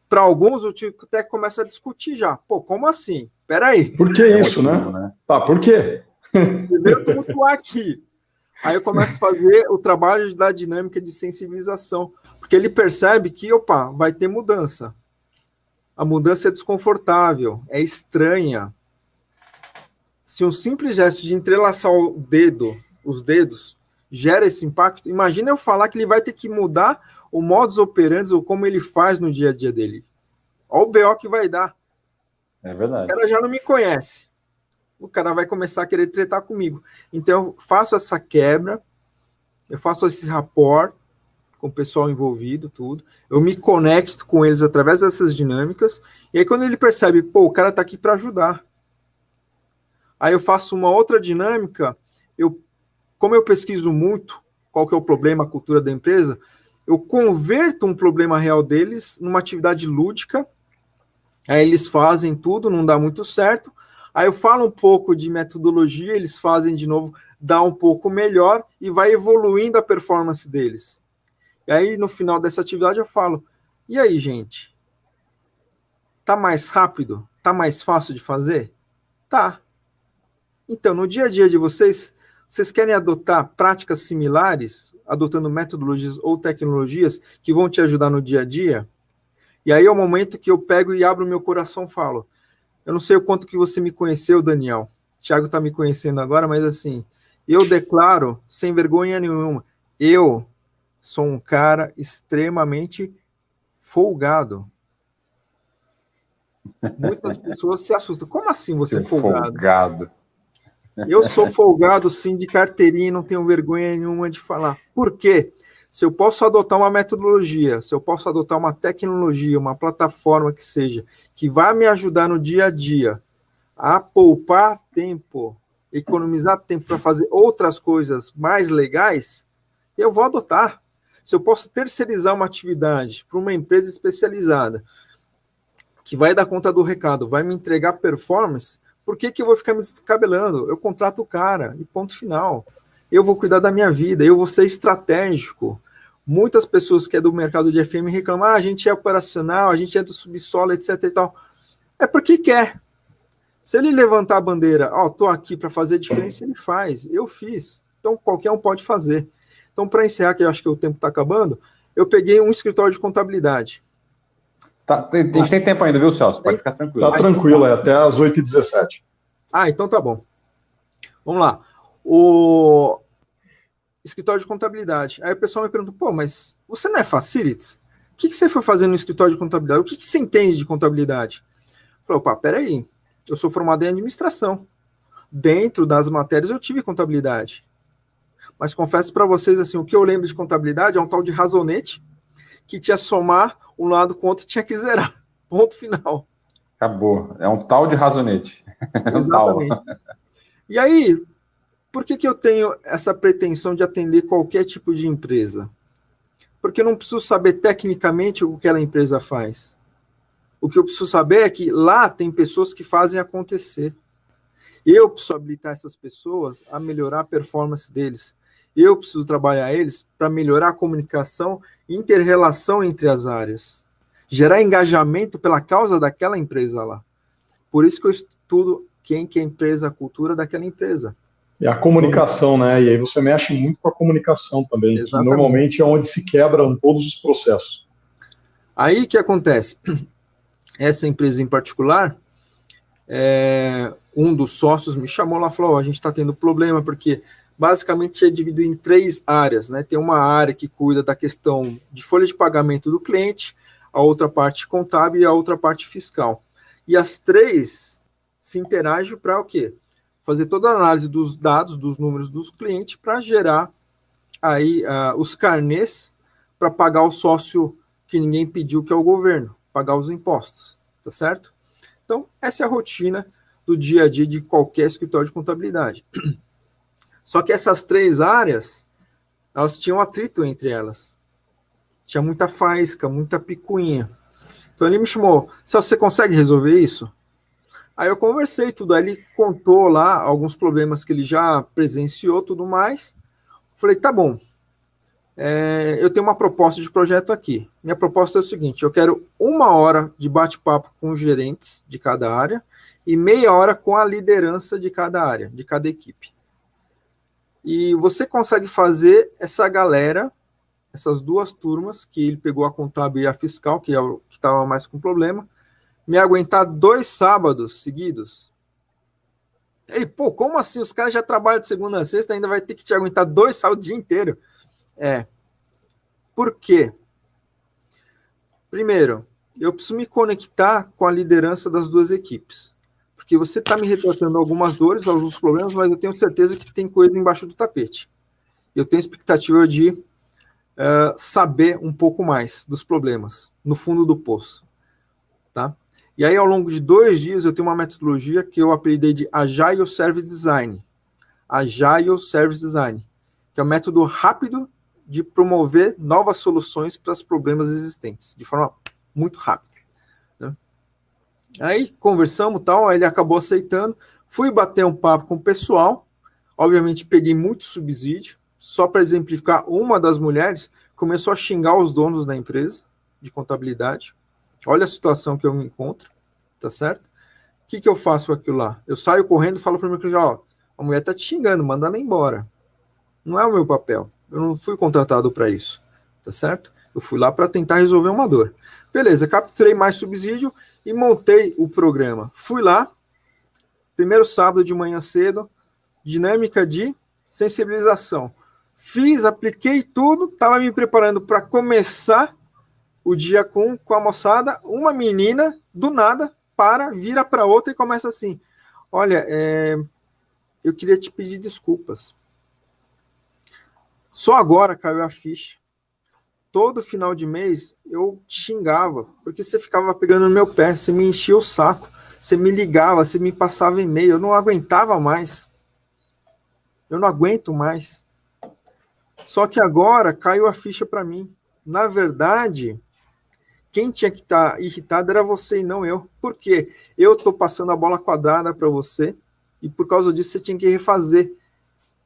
Para alguns, o Tico até começa a discutir já. Pô, como assim? Peraí. Por que isso, né? Tá, por quê? Você veio tumultuar aqui. Aí eu começo a fazer o trabalho da dinâmica de sensibilização, porque ele percebe que, opa, vai ter mudança. A mudança é desconfortável, é estranha. Se um simples gesto de entrelaçar os dedos, gera esse impacto, imagina eu falar que ele vai ter que mudar o modus operandi ou como ele faz no dia a dia dele. Olha o BO que vai dar. É verdade. O cara já não me conhece. O cara vai começar a querer tretar comigo. Então, eu faço essa quebra, eu faço esse rapport com o pessoal envolvido, tudo. Eu me conecto com eles através dessas dinâmicas. E aí, quando ele percebe, pô, o cara tá aqui para ajudar. Aí eu faço uma outra dinâmica. Como eu pesquiso muito qual que é o problema, a cultura da empresa, eu converto um problema real deles numa atividade lúdica. Aí eles fazem tudo, não dá muito certo. Aí eu falo um pouco de metodologia, eles fazem de novo, dá um pouco melhor e vai evoluindo a performance deles. E aí no final dessa atividade eu falo, e aí, gente? Tá mais rápido? Tá mais fácil de fazer? Tá. Então, no dia a dia de vocês querem adotar práticas similares, adotando metodologias ou tecnologias que vão te ajudar no dia a dia? E aí é o momento que eu pego e abro meu coração e falo, eu não sei o quanto que você me conheceu, Daniel. O Thiago está me conhecendo agora, mas assim, eu declaro, sem vergonha nenhuma, eu sou um cara extremamente folgado. Muitas pessoas se assustam. Como assim você é folgado? Eu sou folgado, sim, de carteirinha e não tenho vergonha nenhuma de falar. Por quê? Se eu posso adotar uma metodologia, se eu posso adotar uma tecnologia, uma plataforma que seja, que vai me ajudar no dia a dia a poupar tempo, economizar tempo para fazer outras coisas mais legais, eu vou adotar. Se eu posso terceirizar uma atividade para uma empresa especializada, que vai dar conta do recado, vai me entregar performance, por que eu vou ficar me descabelando? Eu contrato o cara e ponto final. Eu vou cuidar da minha vida, eu vou ser estratégico. Muitas pessoas que é do mercado de FM reclamam, a gente é operacional, a gente é do subsolo, etc e tal. É porque quer. Se ele levantar a bandeira, tô aqui para fazer a diferença, ele faz. Eu fiz. Então, qualquer um pode fazer. Então, para encerrar, que eu acho que o tempo está acabando, eu peguei um escritório de contabilidade. A gente tem tempo ainda, viu, Celso? Pode ficar tranquilo. Tá tranquilo, até às 8h17. Então tá bom. Vamos lá. O escritório de contabilidade. Aí o pessoal me pergunta, mas você não é facilities? O que você foi fazer no escritório de contabilidade? O que você entende de contabilidade? Eu falei, peraí, eu sou formado em administração. Dentro das matérias eu tive contabilidade. Mas confesso para vocês, assim, o que eu lembro de contabilidade é um tal de razonete que tinha somar um lado com o outro e tinha que zerar. Ponto final. Acabou. É um tal de razonete. Exatamente. E aí, por que eu tenho essa pretensão de atender qualquer tipo de empresa? Porque eu não preciso saber tecnicamente o que aquela empresa faz. O que eu preciso saber é que lá tem pessoas que fazem acontecer. Eu preciso habilitar essas pessoas a melhorar a performance deles. Eu preciso trabalhar eles para melhorar a comunicação e inter-relação entre as áreas. Gerar engajamento pela causa daquela empresa lá. Por isso que eu estudo quem que é a empresa, a cultura daquela empresa. E a comunicação, né? E aí você mexe muito com a comunicação também, que normalmente é onde se quebram todos os processos. Aí o que acontece? Essa empresa em particular, um dos sócios me chamou lá e falou, a gente está tendo problema, porque basicamente é dividido em 3 áreas, né? Tem uma área que cuida da questão de folha de pagamento do cliente, a outra parte contábil e a outra parte fiscal. E as 3 se interagem para o quê? Fazer toda a análise dos dados, dos números dos clientes, para gerar aí os carnês para pagar o sócio que ninguém pediu, que é o governo, pagar os impostos, tá certo? Então, essa é a rotina do dia a dia de qualquer escritório de contabilidade. Só que essas 3 áreas, elas tinham atrito entre elas. Tinha muita faísca, muita picuinha. Então ele me chamou, você consegue resolver isso? Aí eu conversei tudo, aí ele contou lá alguns problemas que ele já presenciou, tudo mais. Falei, tá bom, eu tenho uma proposta de projeto aqui. Minha proposta é o seguinte, eu quero 1 hora de bate-papo com os gerentes de cada área e meia hora com a liderança de cada área, de cada equipe. E você consegue fazer essa galera, essas 2 turmas, que ele pegou a contábil e a fiscal, que é o que estava mais com problema, me aguentar 2 sábados seguidos? Ele, como assim? Os caras já trabalham de segunda a sexta, ainda vai ter que te aguentar 2 sábados o dia inteiro? Por quê? Primeiro, eu preciso me conectar com a liderança das 2 equipes. Porque você está me retratando algumas dores, alguns problemas, mas eu tenho certeza que tem coisa embaixo do tapete. Eu tenho expectativa de saber um pouco mais dos problemas, no fundo do poço. Tá? E aí, ao longo de 2 dias, eu tenho uma metodologia que eu apelidei de Agile Service Design. Agile Service Design, que é um método rápido de promover novas soluções para os problemas existentes, de forma muito rápida. Né? Aí, conversamos, tal, aí ele acabou aceitando, fui bater um papo com o pessoal, obviamente peguei muito subsídio, só para exemplificar, uma das mulheres começou a xingar os donos da empresa de contabilidade. Olha a situação que eu me encontro, tá certo? O que eu faço com aquilo lá? Eu saio correndo e falo para o meu cliente, a mulher tá te xingando, manda ela embora. Não é o meu papel. Eu não fui contratado para isso, tá certo? Eu fui lá para tentar resolver uma dor. Beleza, capturei mais subsídio e montei o programa. Fui lá, primeiro sábado de manhã cedo, dinâmica de sensibilização. Fiz, apliquei tudo, estava me preparando para começar o dia com a moçada, uma menina, do nada, vira para outra e começa assim, olha, eu queria te pedir desculpas. Só agora caiu a ficha. Todo final de mês eu te xingava, porque você ficava pegando no meu pé, você me enchia o saco, você me ligava, você me passava e-mail, eu não aguentava mais. Eu não aguento mais. Só que agora caiu a ficha para mim. Na verdade, quem tinha que estar irritado era você e não eu. Por quê? Eu estou passando a bola quadrada para você e por causa disso você tinha que refazer.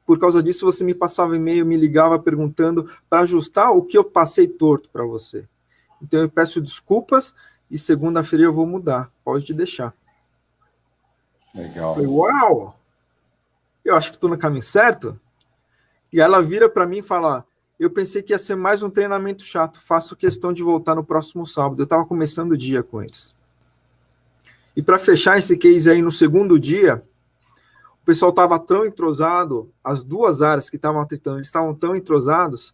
Por causa disso você me passava e-mail, me ligava perguntando para ajustar o que eu passei torto para você. Então eu peço desculpas e segunda-feira eu vou mudar. Pode deixar. Legal. Eu falei, uau! Eu acho que estou no caminho certo. E ela vira para mim e fala, eu pensei que ia ser mais um treinamento chato, faço questão de voltar no próximo sábado. Eu estava começando o dia com eles. E para fechar esse case aí no segundo dia, o pessoal estava tão entrosado, as duas áreas que estavam tentando, eles estavam tão entrosados,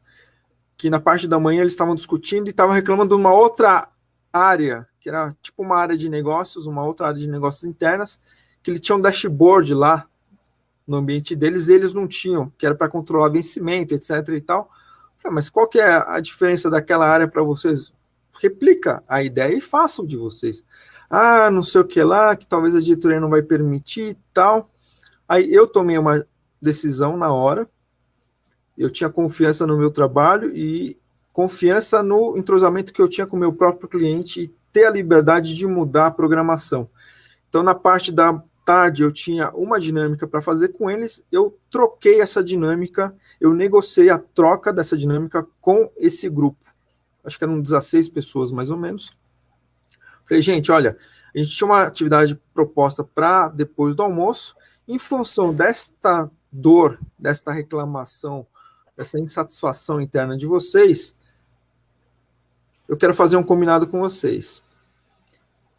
que na parte da manhã eles estavam discutindo e estavam reclamando de uma outra área, que era tipo uma área de negócios, uma outra área de negócios internas, que ele tinha um dashboard lá no ambiente deles, e eles não tinham, que era para controlar vencimento, etc. e tal. Mas qual que é a diferença daquela área para vocês? Replica a ideia e façam de vocês. Ah, não sei o que lá, que talvez a diretoria não vai permitir e tal. Aí eu tomei uma decisão na hora, eu tinha confiança no meu trabalho e confiança no entrosamento que eu tinha com o meu próprio cliente e ter a liberdade de mudar a programação. Então, na parte da tarde, eu tinha uma dinâmica para fazer com eles, eu troquei essa dinâmica, eu negociei a troca dessa dinâmica com esse grupo. Acho que eram 16 pessoas, mais ou menos. Falei, gente, olha, a gente tinha uma atividade proposta para depois do almoço, em função desta dor, desta reclamação, dessa insatisfação interna de vocês, eu quero fazer um combinado com vocês.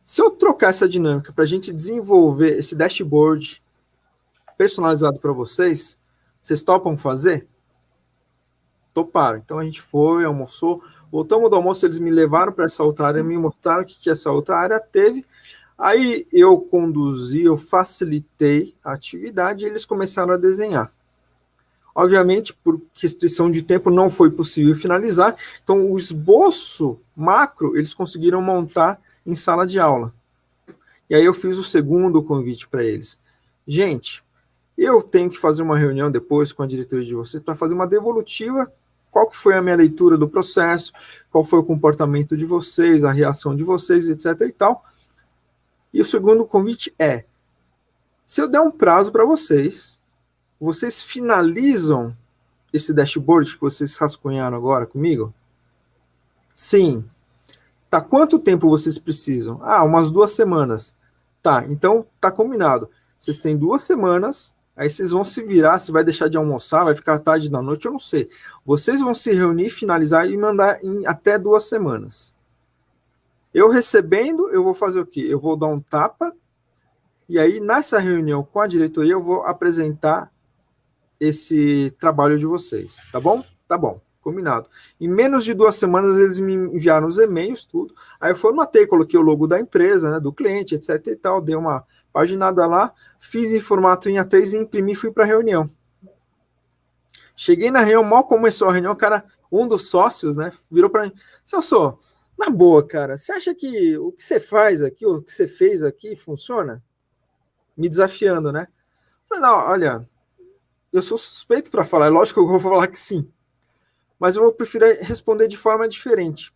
Se eu trocar essa dinâmica para a gente desenvolver esse dashboard personalizado para vocês, vocês topam fazer? Toparam. Então a gente foi, almoçou, voltamos do almoço, eles me levaram para essa outra área, me mostraram o que essa outra área teve. Aí eu conduzi, eu facilitei a atividade e eles começaram a desenhar. Obviamente, por restrição de tempo, não foi possível finalizar. Então, o esboço macro, eles conseguiram montar em sala de aula. E aí eu fiz o segundo convite para eles. Gente, eu tenho que fazer uma reunião depois com a diretoria de vocês para fazer uma devolutiva. Qual que foi a minha leitura do processo, qual foi o comportamento de vocês, a reação de vocês, etc. e tal. E o segundo convite é, se eu der um prazo para vocês, vocês finalizam esse dashboard que vocês rascunharam agora comigo? Sim. Tá, quanto tempo vocês precisam? Ah, umas 2 semanas. Tá, então tá combinado. Vocês têm 2 semanas, aí vocês vão se virar, se vai deixar de almoçar, vai ficar tarde da noite, eu não sei. Vocês vão se reunir, finalizar e mandar em até 2 semanas. Eu recebendo, eu vou fazer o quê? Eu vou dar um tapa, e aí nessa reunião com a diretoria eu vou apresentar esse trabalho de vocês, tá bom? Tá bom. Combinado. Em menos de 2 semanas, eles me enviaram os e-mails, tudo. Aí eu formatei, coloquei o logo da empresa, né, do cliente, etc e tal, dei uma paginada lá, fiz em formato em A3 e imprimi e fui para a reunião. Cheguei na reunião, mal começou a reunião, cara, um dos sócios, né, virou para mim, Celso, na boa, cara, você acha que o que você faz aqui, o que você fez aqui, funciona? Me desafiando, né? Falei, não, olha, eu sou suspeito para falar, é lógico que eu vou falar que sim. Mas eu vou preferir responder de forma diferente.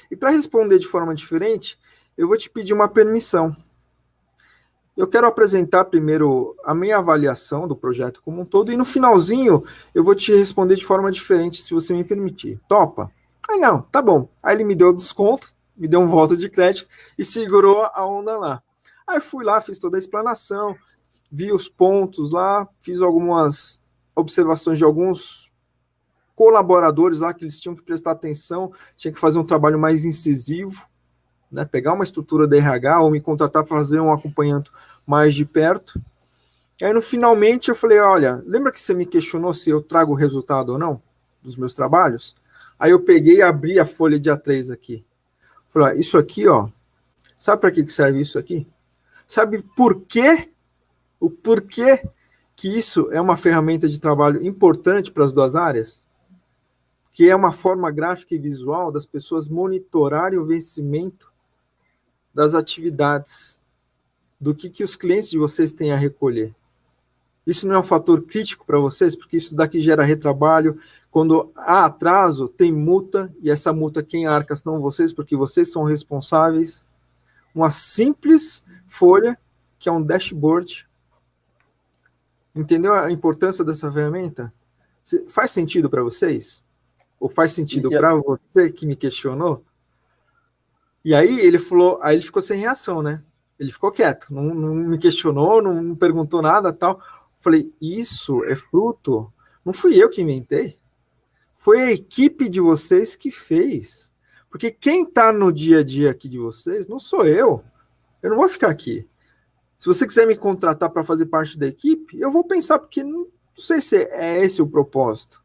E para responder de forma diferente, eu vou te pedir uma permissão. Eu quero apresentar primeiro a minha avaliação do projeto como um todo, e no finalzinho eu vou te responder de forma diferente, se você me permitir. Topa? Aí não, tá bom. Aí ele me deu desconto, me deu um voto de crédito e segurou a onda lá. Aí fui lá, fiz toda a explanação, vi os pontos lá, fiz algumas observações de alguns colaboradores lá que eles tinham que prestar atenção, tinha que fazer um trabalho mais incisivo, né, pegar uma estrutura da RH ou me contratar para fazer um acompanhamento mais de perto. E aí, no finalmente, eu falei, olha, lembra que você me questionou se eu trago o resultado ou não dos meus trabalhos? Aí eu peguei e abri a folha de A3 aqui. Falei, ó, isso aqui, ó, sabe para que serve isso aqui? Sabe por quê? O porquê que isso é uma ferramenta de trabalho importante para as 2 áreas? Que é uma forma gráfica e visual das pessoas monitorarem o vencimento das atividades, do que os clientes de vocês têm a recolher. Isso não é um fator crítico para vocês? Porque isso daqui gera retrabalho. Quando há atraso, tem multa, e essa multa quem arca são vocês, porque vocês são responsáveis. Uma simples folha, que é um dashboard. Entendeu a importância dessa ferramenta? Faz sentido para vocês? Ou faz sentido para você que me questionou? E aí ele falou, aí ele ficou sem reação, né? Ele ficou quieto, não me questionou, não perguntou nada, tal. Falei, isso é fruto, não fui eu que inventei, foi a equipe de vocês que fez. Porque quem está no dia a dia aqui de vocês não sou eu não vou ficar aqui. Se você quiser me contratar para fazer parte da equipe, eu vou pensar, porque não sei se é esse o propósito.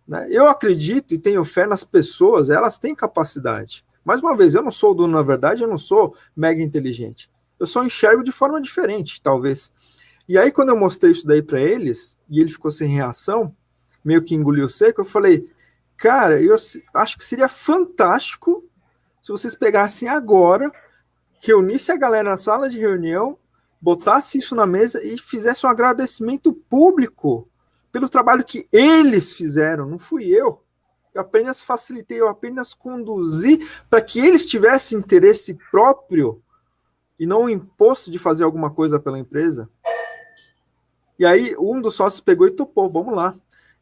Né? Eu acredito e tenho fé nas pessoas, elas têm capacidade. Mais uma vez, eu não sou o dono, na verdade, eu não sou mega inteligente. Eu só enxergo de forma diferente, talvez. E aí, quando eu mostrei isso daí para eles, e ele ficou sem reação, meio que engoliu seco, eu falei, cara, eu acho que seria fantástico se vocês pegassem agora, reunissem a galera na sala de reunião, botassem isso na mesa e fizessem um agradecimento público pelo trabalho que eles fizeram, não fui eu. Eu apenas facilitei, eu apenas conduzi para que eles tivessem interesse próprio e não o imposto de fazer alguma coisa pela empresa. E aí um dos sócios pegou e topou, vamos lá.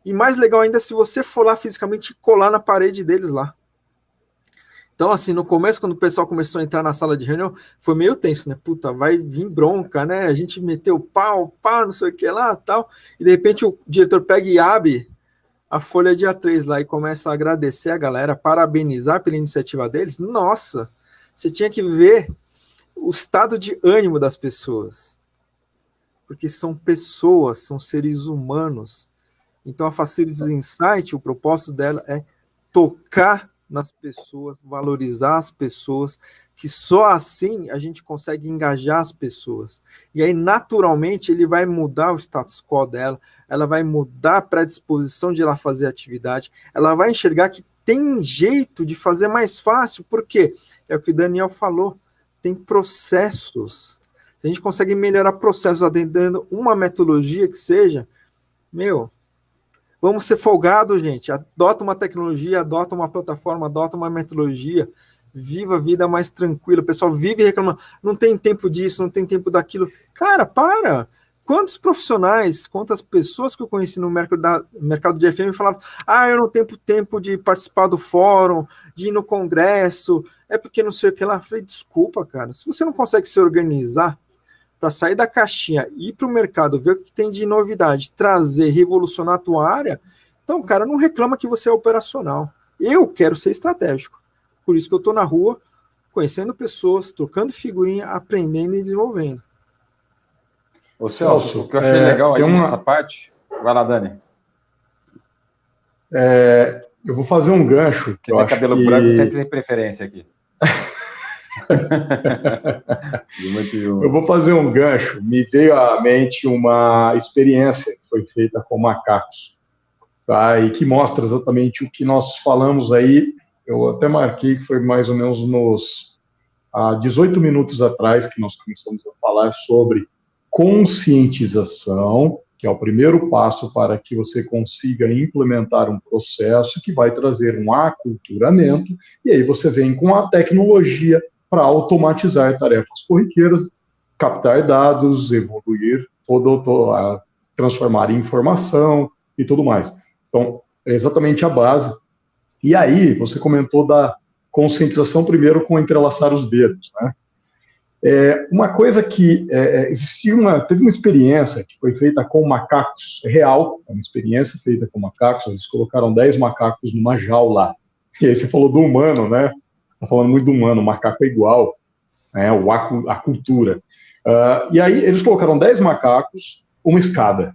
E mais legal ainda se você for lá fisicamente colar na parede deles lá. Então, assim, no começo, quando o pessoal começou a entrar na sala de reunião, foi meio tenso, né? Puta, vai vir bronca, né? A gente meteu pau, não sei o que lá, tal. E, de repente, o diretor pega e abre a folha de A3 lá e começa a agradecer a galera, parabenizar pela iniciativa deles. Nossa, você tinha que ver o estado de ânimo das pessoas. Porque são pessoas, são seres humanos. Então, a Facilities Insight, o propósito dela é tocar nas pessoas, valorizar as pessoas, que só assim a gente consegue engajar as pessoas. E aí, naturalmente, ele vai mudar o status quo dela, ela vai mudar a predisposição de ela fazer atividade, ela vai enxergar que tem jeito de fazer mais fácil, porque é o que o Daniel falou, tem processos. Se a gente consegue melhorar processos adentando uma metodologia que seja, vamos ser folgados, gente. Adota uma tecnologia, adota uma plataforma, adota uma metodologia. Viva a vida mais tranquila. O pessoal vive reclamando. Não tem tempo disso, não tem tempo daquilo. Cara, para! Quantos profissionais, quantas pessoas que eu conheci no mercado de FM falavam, eu não tenho tempo de participar do fórum, de ir no congresso, é porque não sei o que lá. Eu falei, desculpa, cara. Se você não consegue se organizar para sair da caixinha, ir para o mercado, ver o que tem de novidade, trazer, revolucionar a tua área, então, cara, não reclama que você é operacional. Eu quero ser estratégico. Por isso que eu estou na rua, conhecendo pessoas, trocando figurinha, aprendendo e desenvolvendo. Ô, Celso, o que eu achei legal aí nessa parte... Vai lá, Dani. Eu vou fazer um gancho. Quem tem cabelo branco sempre tem preferência aqui. Eu vou fazer um gancho. Me veio à mente uma experiência que foi feita com macacos, tá? E que mostra exatamente o que nós falamos aí. Eu até marquei que foi mais ou menos há 18 minutos atrás que nós começamos a falar sobre conscientização, que é o primeiro passo para que você consiga implementar um processo que vai trazer um aculturamento, e aí você vem com a tecnologia para automatizar tarefas corriqueiras, captar dados, evoluir, transformar em informação e tudo mais. Então, é exatamente a base. E aí, você comentou da conscientização primeiro com entrelaçar os dedos, né? Uma coisa que teve uma experiência que foi feita com macacos, real, uma experiência feita com macacos, eles colocaram 10 macacos numa jaula. E aí você falou do humano, né? Está falando muito do humano, o macaco é igual, né? A cultura. E aí eles colocaram 10 macacos, uma escada.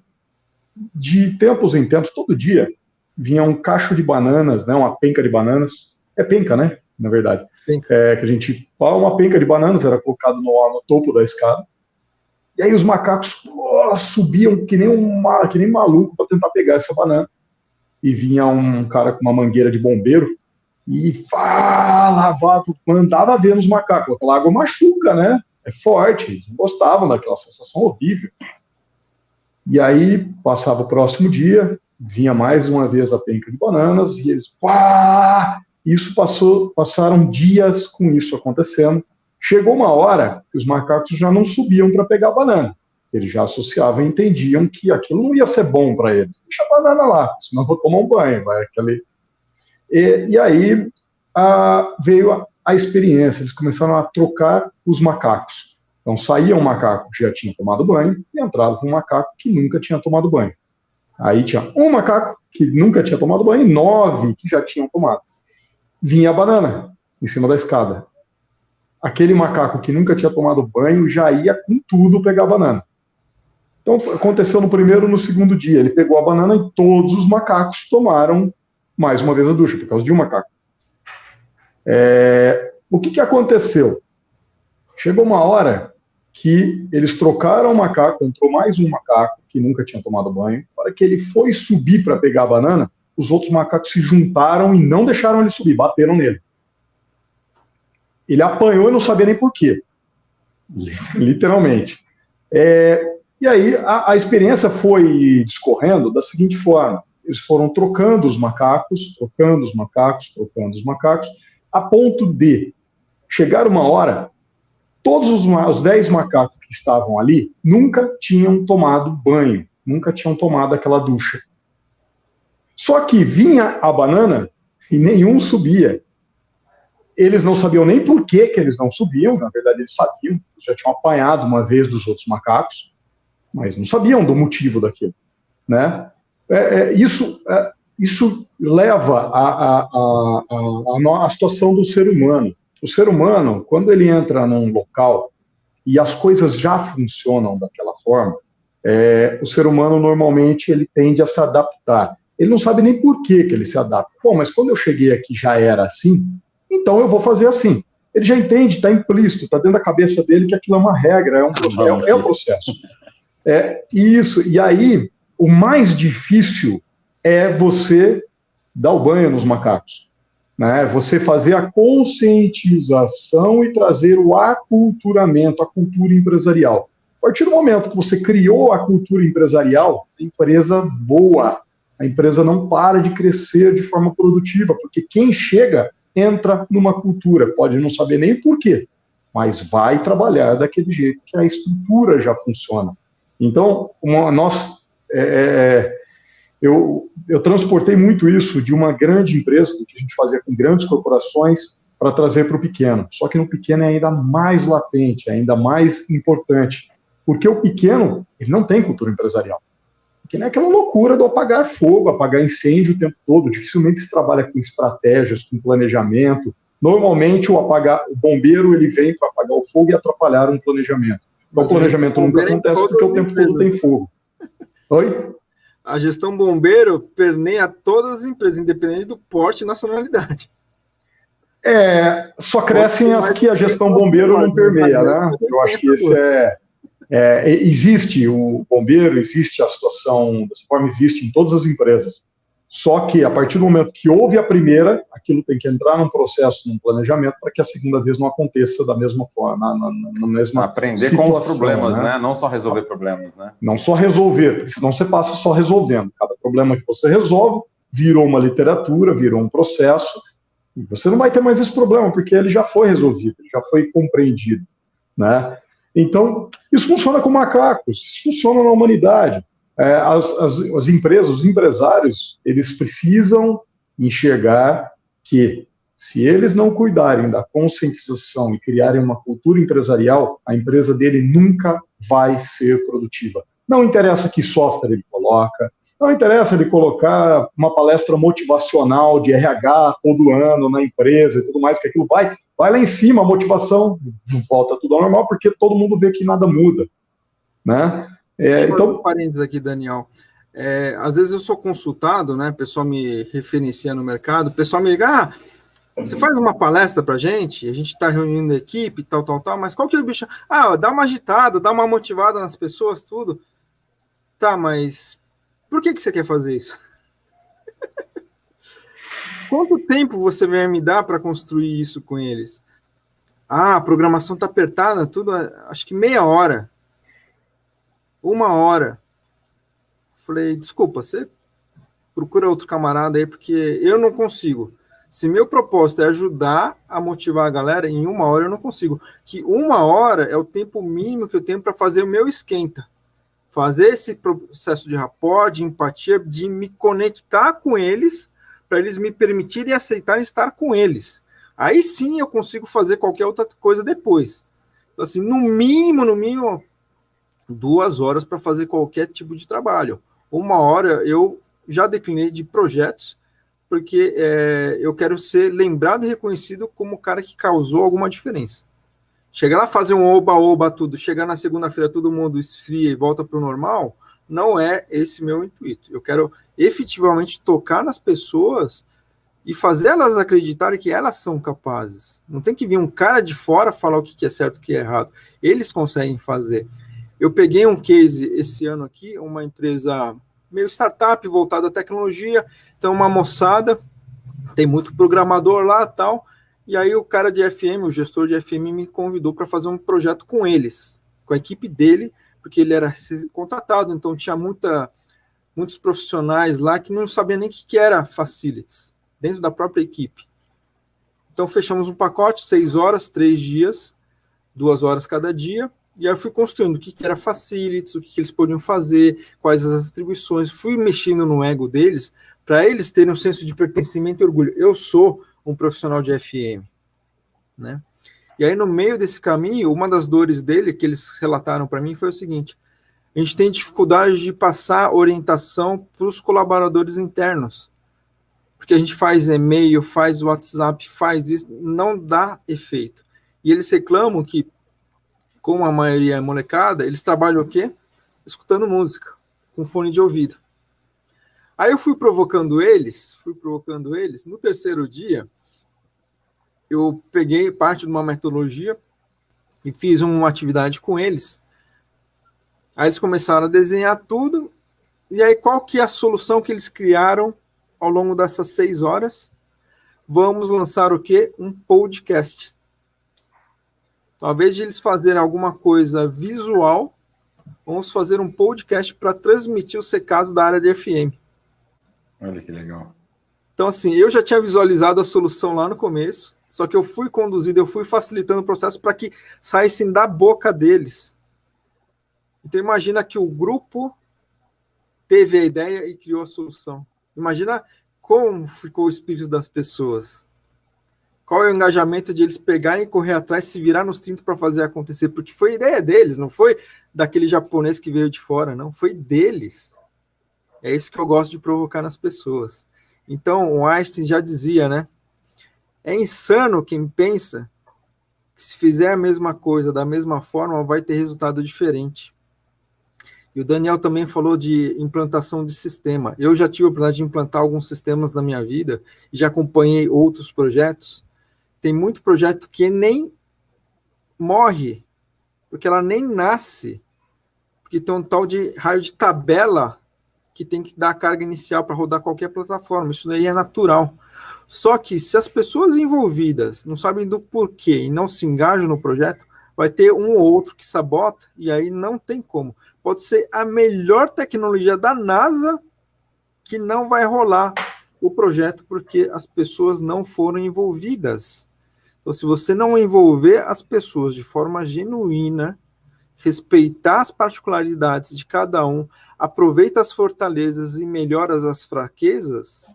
De tempos em tempos, todo dia, vinha um cacho de bananas, né? Uma penca de bananas. É penca, né? Na verdade. Que a gente fala, uma penca de bananas era colocado no topo da escada. E aí os macacos subiam que nem maluco para tentar pegar essa banana. E vinha um cara com uma mangueira de bombeiro e mandava ver nos macacos. Aquela água machuca, né? É forte, eles não gostavam daquela sensação horrível. E aí, passava o próximo dia, vinha mais uma vez a penca de bananas, e eles, pá! Passaram dias com isso acontecendo. Chegou uma hora que os macacos já não subiam para pegar a banana. Eles já associavam e entendiam que aquilo não ia ser bom para eles. Deixa a banana lá, senão eu vou tomar um banho. E aí veio a experiência, eles começaram a trocar os macacos. Então saía um macaco que já tinha tomado banho e entrava um macaco que nunca tinha tomado banho. Aí tinha um macaco que nunca tinha tomado banho e 9 que já tinham tomado. Vinha a banana em cima da escada. Aquele macaco que nunca tinha tomado banho já ia com tudo pegar a banana. Então aconteceu no primeiro e no segundo dia. Ele pegou a banana e todos os macacos tomaram mais uma vez a ducha, por causa de um macaco. O que aconteceu? Chegou uma hora que eles trocaram o macaco, entrou mais um macaco que nunca tinha tomado banho. Na hora que ele foi subir para pegar a banana, os outros macacos se juntaram e não deixaram ele subir, bateram nele. Ele apanhou e não sabia nem por quê. Literalmente. E aí a experiência foi discorrendo da seguinte forma. Eles foram trocando os macacos, a ponto de chegar uma hora, todos os 10 macacos que estavam ali nunca tinham tomado banho, nunca tinham tomado aquela ducha. Só que vinha a banana e nenhum subia. Eles não sabiam nem por que eles não subiam, na verdade eles sabiam, eles já tinham apanhado uma vez dos outros macacos, mas não sabiam do motivo daquilo, né? Isso leva à situação do ser humano. O ser humano, quando ele entra num local e as coisas já funcionam daquela forma, o ser humano normalmente ele tende a se adaptar. Ele não sabe nem por que ele se adapta. Bom, mas quando eu cheguei aqui já era assim, então eu vou fazer assim. Ele já entende, está implícito, está dentro da cabeça dele que aquilo é uma regra, é um processo. Isso. E aí, o mais difícil é você dar o banho nos macacos, né? Você fazer a conscientização e trazer o aculturamento, a cultura empresarial. A partir do momento que você criou a cultura empresarial, a empresa voa, a empresa não para de crescer de forma produtiva, porque quem chega entra numa cultura, pode não saber nem por quê, mas vai trabalhar daquele jeito que a estrutura já funciona. Então, eu transportei muito isso de uma grande empresa, do que a gente fazia com grandes corporações, para trazer para o pequeno. Só que no pequeno é ainda mais latente, é ainda mais importante, porque o pequeno ele não tem cultura empresarial. Que nem aquela loucura do apagar fogo, apagar incêndio o tempo todo. Dificilmente se trabalha com estratégias, com planejamento. Normalmente o bombeiro ele vem para apagar o fogo e atrapalhar um planejamento. Então o planejamento nunca acontece porque o tempo todo tem fogo. Oi? A gestão bombeiro permeia todas as empresas, independente do porte e nacionalidade. Só crescem as que a gestão bombeiro não permeia, né? Eu acho que esse existe o bombeiro, existe a situação, dessa forma existe em todas as empresas. Só que a partir do momento que houve a primeira, aquilo tem que entrar num processo, num planejamento, para que a segunda vez não aconteça da mesma forma, na mesma aprender situação, com os problemas, né? Não só resolver problemas, né? Não só resolver, porque senão você passa só resolvendo. Cada problema que você resolve virou uma literatura, virou um processo, e você não vai ter mais esse problema, porque ele já foi resolvido, ele já foi compreendido, né? Então, isso funciona com macacos, isso funciona na humanidade. As empresas, os empresários, eles precisam enxergar que, se eles não cuidarem da conscientização e criarem uma cultura empresarial, a empresa dele nunca vai ser produtiva. Não interessa que software ele coloca, não interessa ele colocar uma palestra motivacional de RH todo ano na empresa e tudo mais, porque aquilo vai lá em cima, a motivação volta tudo ao normal, porque todo mundo vê que nada muda, né? Então, um parênteses aqui, Daniel. Às vezes eu sou consultado, né? O pessoal me referencia no mercado, o pessoal me liga, você faz uma palestra pra gente, a gente está reunindo a equipe, tal, mas qual que é o bicho? Dá uma agitada, dá uma motivada nas pessoas, tudo. Tá, mas por que você quer fazer isso? Quanto tempo você vai me dar para construir isso com eles? A programação está apertada, tudo, acho que meia hora. 1 hora. falei, desculpa, você procura outro camarada aí, porque eu não consigo. Se meu propósito é ajudar a motivar a galera, em 1 hora eu não consigo. Que 1 hora é o tempo mínimo que eu tenho para fazer o meu esquenta. Fazer esse processo de rapport, de empatia, de me conectar com eles, para eles me permitirem e aceitarem estar com eles. Aí sim eu consigo fazer qualquer outra coisa depois. Então, assim, no mínimo, 2 horas para fazer qualquer tipo de trabalho. 1 hora eu já declinei de projetos, porque eu quero ser lembrado e reconhecido como o cara que causou alguma diferença. Chegar lá, fazer um oba-oba tudo, chegar na segunda-feira todo mundo esfria e volta para o normal, não é esse meu intuito. Eu quero efetivamente tocar nas pessoas e fazer elas acreditarem que elas são capazes. Não tem que vir um cara de fora falar o que é certo e o que é errado. Eles conseguem fazer. Eu peguei um case esse ano aqui, uma empresa meio startup voltada à tecnologia, então uma moçada, tem muito programador lá e tal, e aí o cara de FM, o gestor de FM me convidou para fazer um projeto com eles, com a equipe dele, porque ele era contratado, então tinha muitos profissionais lá que não sabiam nem o que era facilities, dentro da própria equipe. Então fechamos um pacote, 6 horas, 3 dias, 2 horas cada dia, e aí eu fui construindo o que era facilities, o que eles podiam fazer, quais as atribuições, fui mexendo no ego deles, para eles terem um senso de pertencimento e orgulho. Eu sou um profissional de FM, né? E aí, no meio desse caminho, uma das dores dele, que eles relataram para mim, foi o seguinte: a gente tem dificuldade de passar orientação para os colaboradores internos, porque a gente faz e-mail, faz WhatsApp, faz isso, não dá efeito. E eles reclamam que, como a maioria é molecada, eles trabalham o quê? Escutando música, com fone de ouvido. Aí eu fui provocando eles, no terceiro dia, eu peguei parte de uma metodologia e fiz uma atividade com eles. Aí eles começaram a desenhar tudo, e aí qual que é a solução que eles criaram ao longo dessas 6 horas? Vamos lançar o quê? Um podcast. Talvez de eles fazerem alguma coisa visual, vamos fazer um podcast para transmitir os recados da área de FM. Olha que legal. Então, assim, eu já tinha visualizado a solução lá no começo, só que eu fui conduzido, eu fui facilitando o processo para que saíssem da boca deles. Então, imagina que o grupo teve a ideia e criou a solução. Imagina como ficou o espírito das pessoas. Qual é o engajamento de eles pegarem e correr atrás, se virar nos 30 para fazer acontecer? Porque foi ideia deles, não foi daquele japonês que veio de fora, não. Foi deles. É isso que eu gosto de provocar nas pessoas. Então, o Einstein já dizia, né? É insano quem pensa que se fizer a mesma coisa da mesma forma, vai ter resultado diferente. E o Daniel também falou de implantação de sistema. Eu já tive a oportunidade de implantar alguns sistemas na minha vida e já acompanhei outros projetos. Tem muito projeto que nem morre, porque ela nem nasce, porque tem um tal de raio de tabela que tem que dar a carga inicial para rodar qualquer plataforma. Isso daí é natural. Só que se as pessoas envolvidas não sabem do porquê e não se engajam no projeto, vai ter um ou outro que sabota e aí não tem como. Pode ser a melhor tecnologia da NASA que não vai rolar o projeto porque as pessoas não foram envolvidas. Então, se você não envolver as pessoas de forma genuína, respeitar as particularidades de cada um, aproveita as fortalezas e melhora as fraquezas,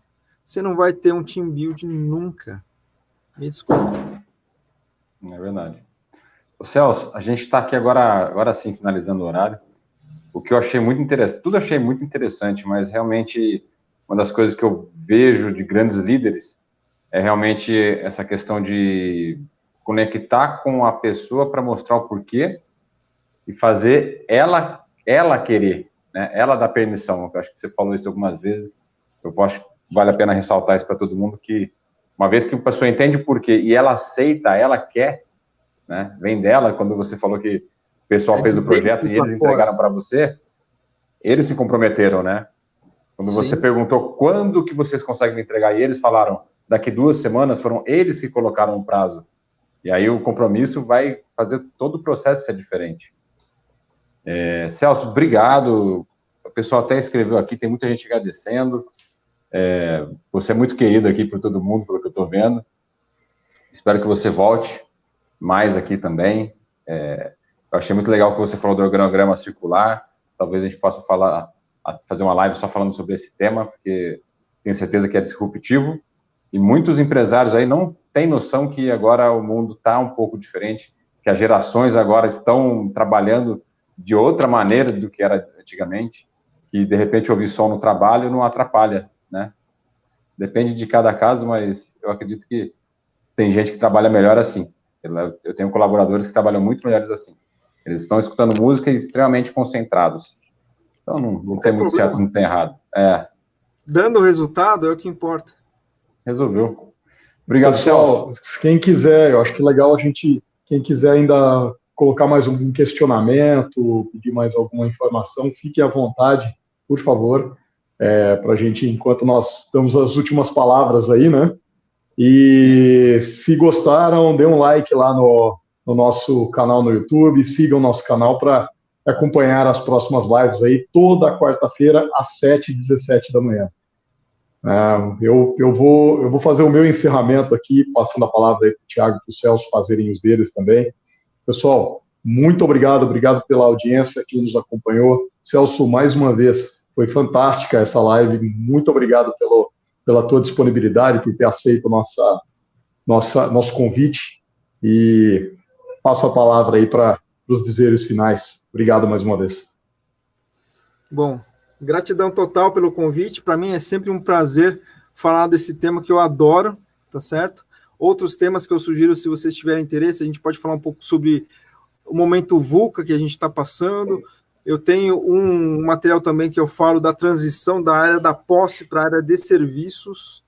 você não vai ter um team building nunca. Me desculpa. É verdade. Ô Celso, a gente está aqui agora sim, finalizando o horário. O que eu achei muito interessante, tudo achei muito interessante, mas realmente uma das coisas que eu vejo de grandes líderes é realmente essa questão de conectar com a pessoa para mostrar o porquê e fazer ela querer, né? Ela dar permissão. Eu acho que você falou isso algumas vezes. Eu acho que vale a pena ressaltar isso para todo mundo, que uma vez que a pessoa entende o porquê e ela aceita, ela quer, né? Vem dela. Quando você falou que o pessoal fez o projeto e eles entregaram para você, eles se comprometeram, né? Quando você perguntou quando que vocês conseguem me entregar, e eles falaram daqui 2 semanas, foram eles que colocaram um prazo. E aí o compromisso vai fazer todo o processo ser diferente. Celso, obrigado. o pessoal até escreveu aqui, tem muita gente agradecendo. Você é muito querido aqui por todo mundo, pelo que eu estou vendo. Espero que você volte mais aqui também. Eu achei muito legal que você falou do organograma circular. Talvez a gente possa fazer uma live só falando sobre esse tema, porque tenho certeza que é disruptivo. E muitos empresários aí não têm noção que agora o mundo está um pouco diferente, que as gerações agora estão trabalhando de outra maneira do que era antigamente, que de repente ouvir som no trabalho não atrapalha, né? Depende de cada caso, mas eu acredito que tem gente que trabalha melhor assim. Eu tenho colaboradores que trabalham muito melhores assim. Eles estão escutando música extremamente concentrados. Então não tem muito certo, não tem errado. Dando resultado é o que importa. Resolveu. Obrigado, pessoal. Quem quiser, eu acho que é legal quem quiser ainda colocar mais um questionamento, pedir mais alguma informação, fique à vontade, por favor, para a gente, enquanto nós damos as últimas palavras aí, né? E se gostaram, dê um like lá no nosso canal no YouTube, sigam o nosso canal para acompanhar as próximas lives aí, toda quarta-feira, às 7h17 da manhã. Eu vou fazer o meu encerramento aqui, passando a palavra aí para o Thiago e para o Celso fazerem os deles também. Pessoal, muito obrigado pela audiência que nos acompanhou. Celso, mais uma vez, foi fantástica essa live. Muito obrigado pela tua disponibilidade, por ter aceito nosso convite. E passo a palavra aí para os dizeres finais. Obrigado mais uma vez. Bom, gratidão total pelo convite. Para mim é sempre um prazer falar desse tema que eu adoro, tá certo? Outros temas que eu sugiro, se vocês tiverem interesse, a gente pode falar um pouco sobre o momento VUCA que a gente está passando. Eu tenho um material também que eu falo da transição da área da posse para a área de serviços,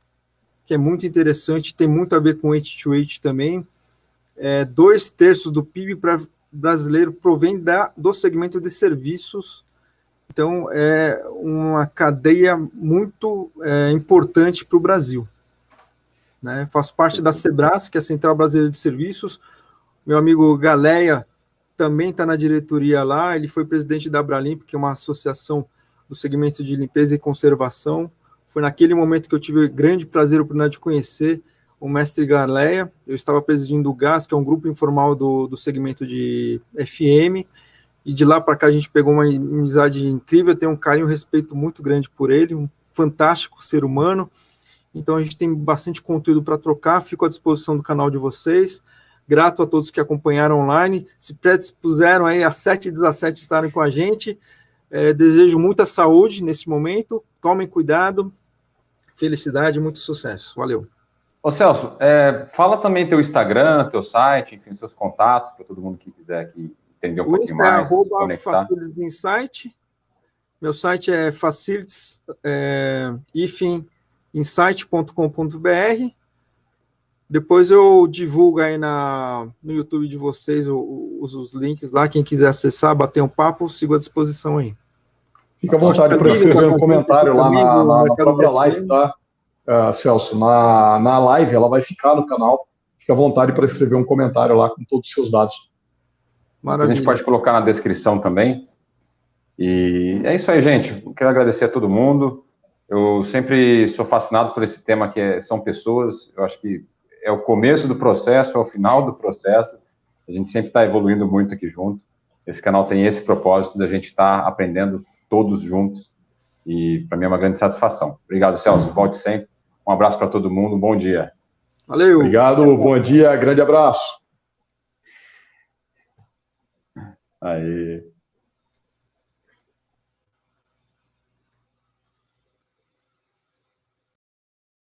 que é muito interessante, tem muito a ver com H2H também. 2/3 do PIB brasileiro provém do segmento de serviços. Então, é uma cadeia muito importante para o Brasil. Né? Faço parte da Sebras, que é a Central Brasileira de Serviços. Meu amigo Galeia também está na diretoria lá. Ele foi presidente da Abralimp, que é uma associação do segmento de limpeza e conservação. Foi naquele momento que eu tive o grande prazer e oportunidade de conhecer o mestre Galeia. Eu estava presidindo o GAS, que é um grupo informal do segmento de FM. E de lá para cá a gente pegou uma amizade incrível. Eu tenho um carinho e um respeito muito grande por ele. Um fantástico ser humano. Então, a gente tem bastante conteúdo para trocar, fico à disposição do canal de vocês, grato a todos que acompanharam online, se predispuseram aí às 7h17 estarem com a gente, desejo muita saúde nesse momento, tomem cuidado, felicidade e muito sucesso, valeu. Ô Celso, fala também teu Instagram, teu site, enfim, seus contatos, para todo mundo que quiser aqui entender um pouquinho mais, se conectar. Facilities Insight, meu site é facilities, insight.com.br. Depois eu divulgo aí no YouTube de vocês os links lá, quem quiser acessar, bater um papo, sigo à disposição aí. Fica à vontade para escrever um comentário lá na própria live, tá, Celso? Na live, ela vai ficar no canal, fica à vontade para escrever um comentário lá com todos os seus dados. Maravilha. A gente pode colocar na descrição também. E é isso aí, gente. Quero agradecer a todo mundo. Eu sempre sou fascinado por esse tema são pessoas. Eu acho que é o começo do processo, é o final do processo. A gente sempre está evoluindo muito aqui junto. Esse canal tem esse propósito da gente estar aprendendo todos juntos. E para mim é uma grande satisfação. Obrigado, Celso. Volte sempre. Um abraço para todo mundo. Bom dia. Valeu. Obrigado. Bom dia. Grande abraço. Aí.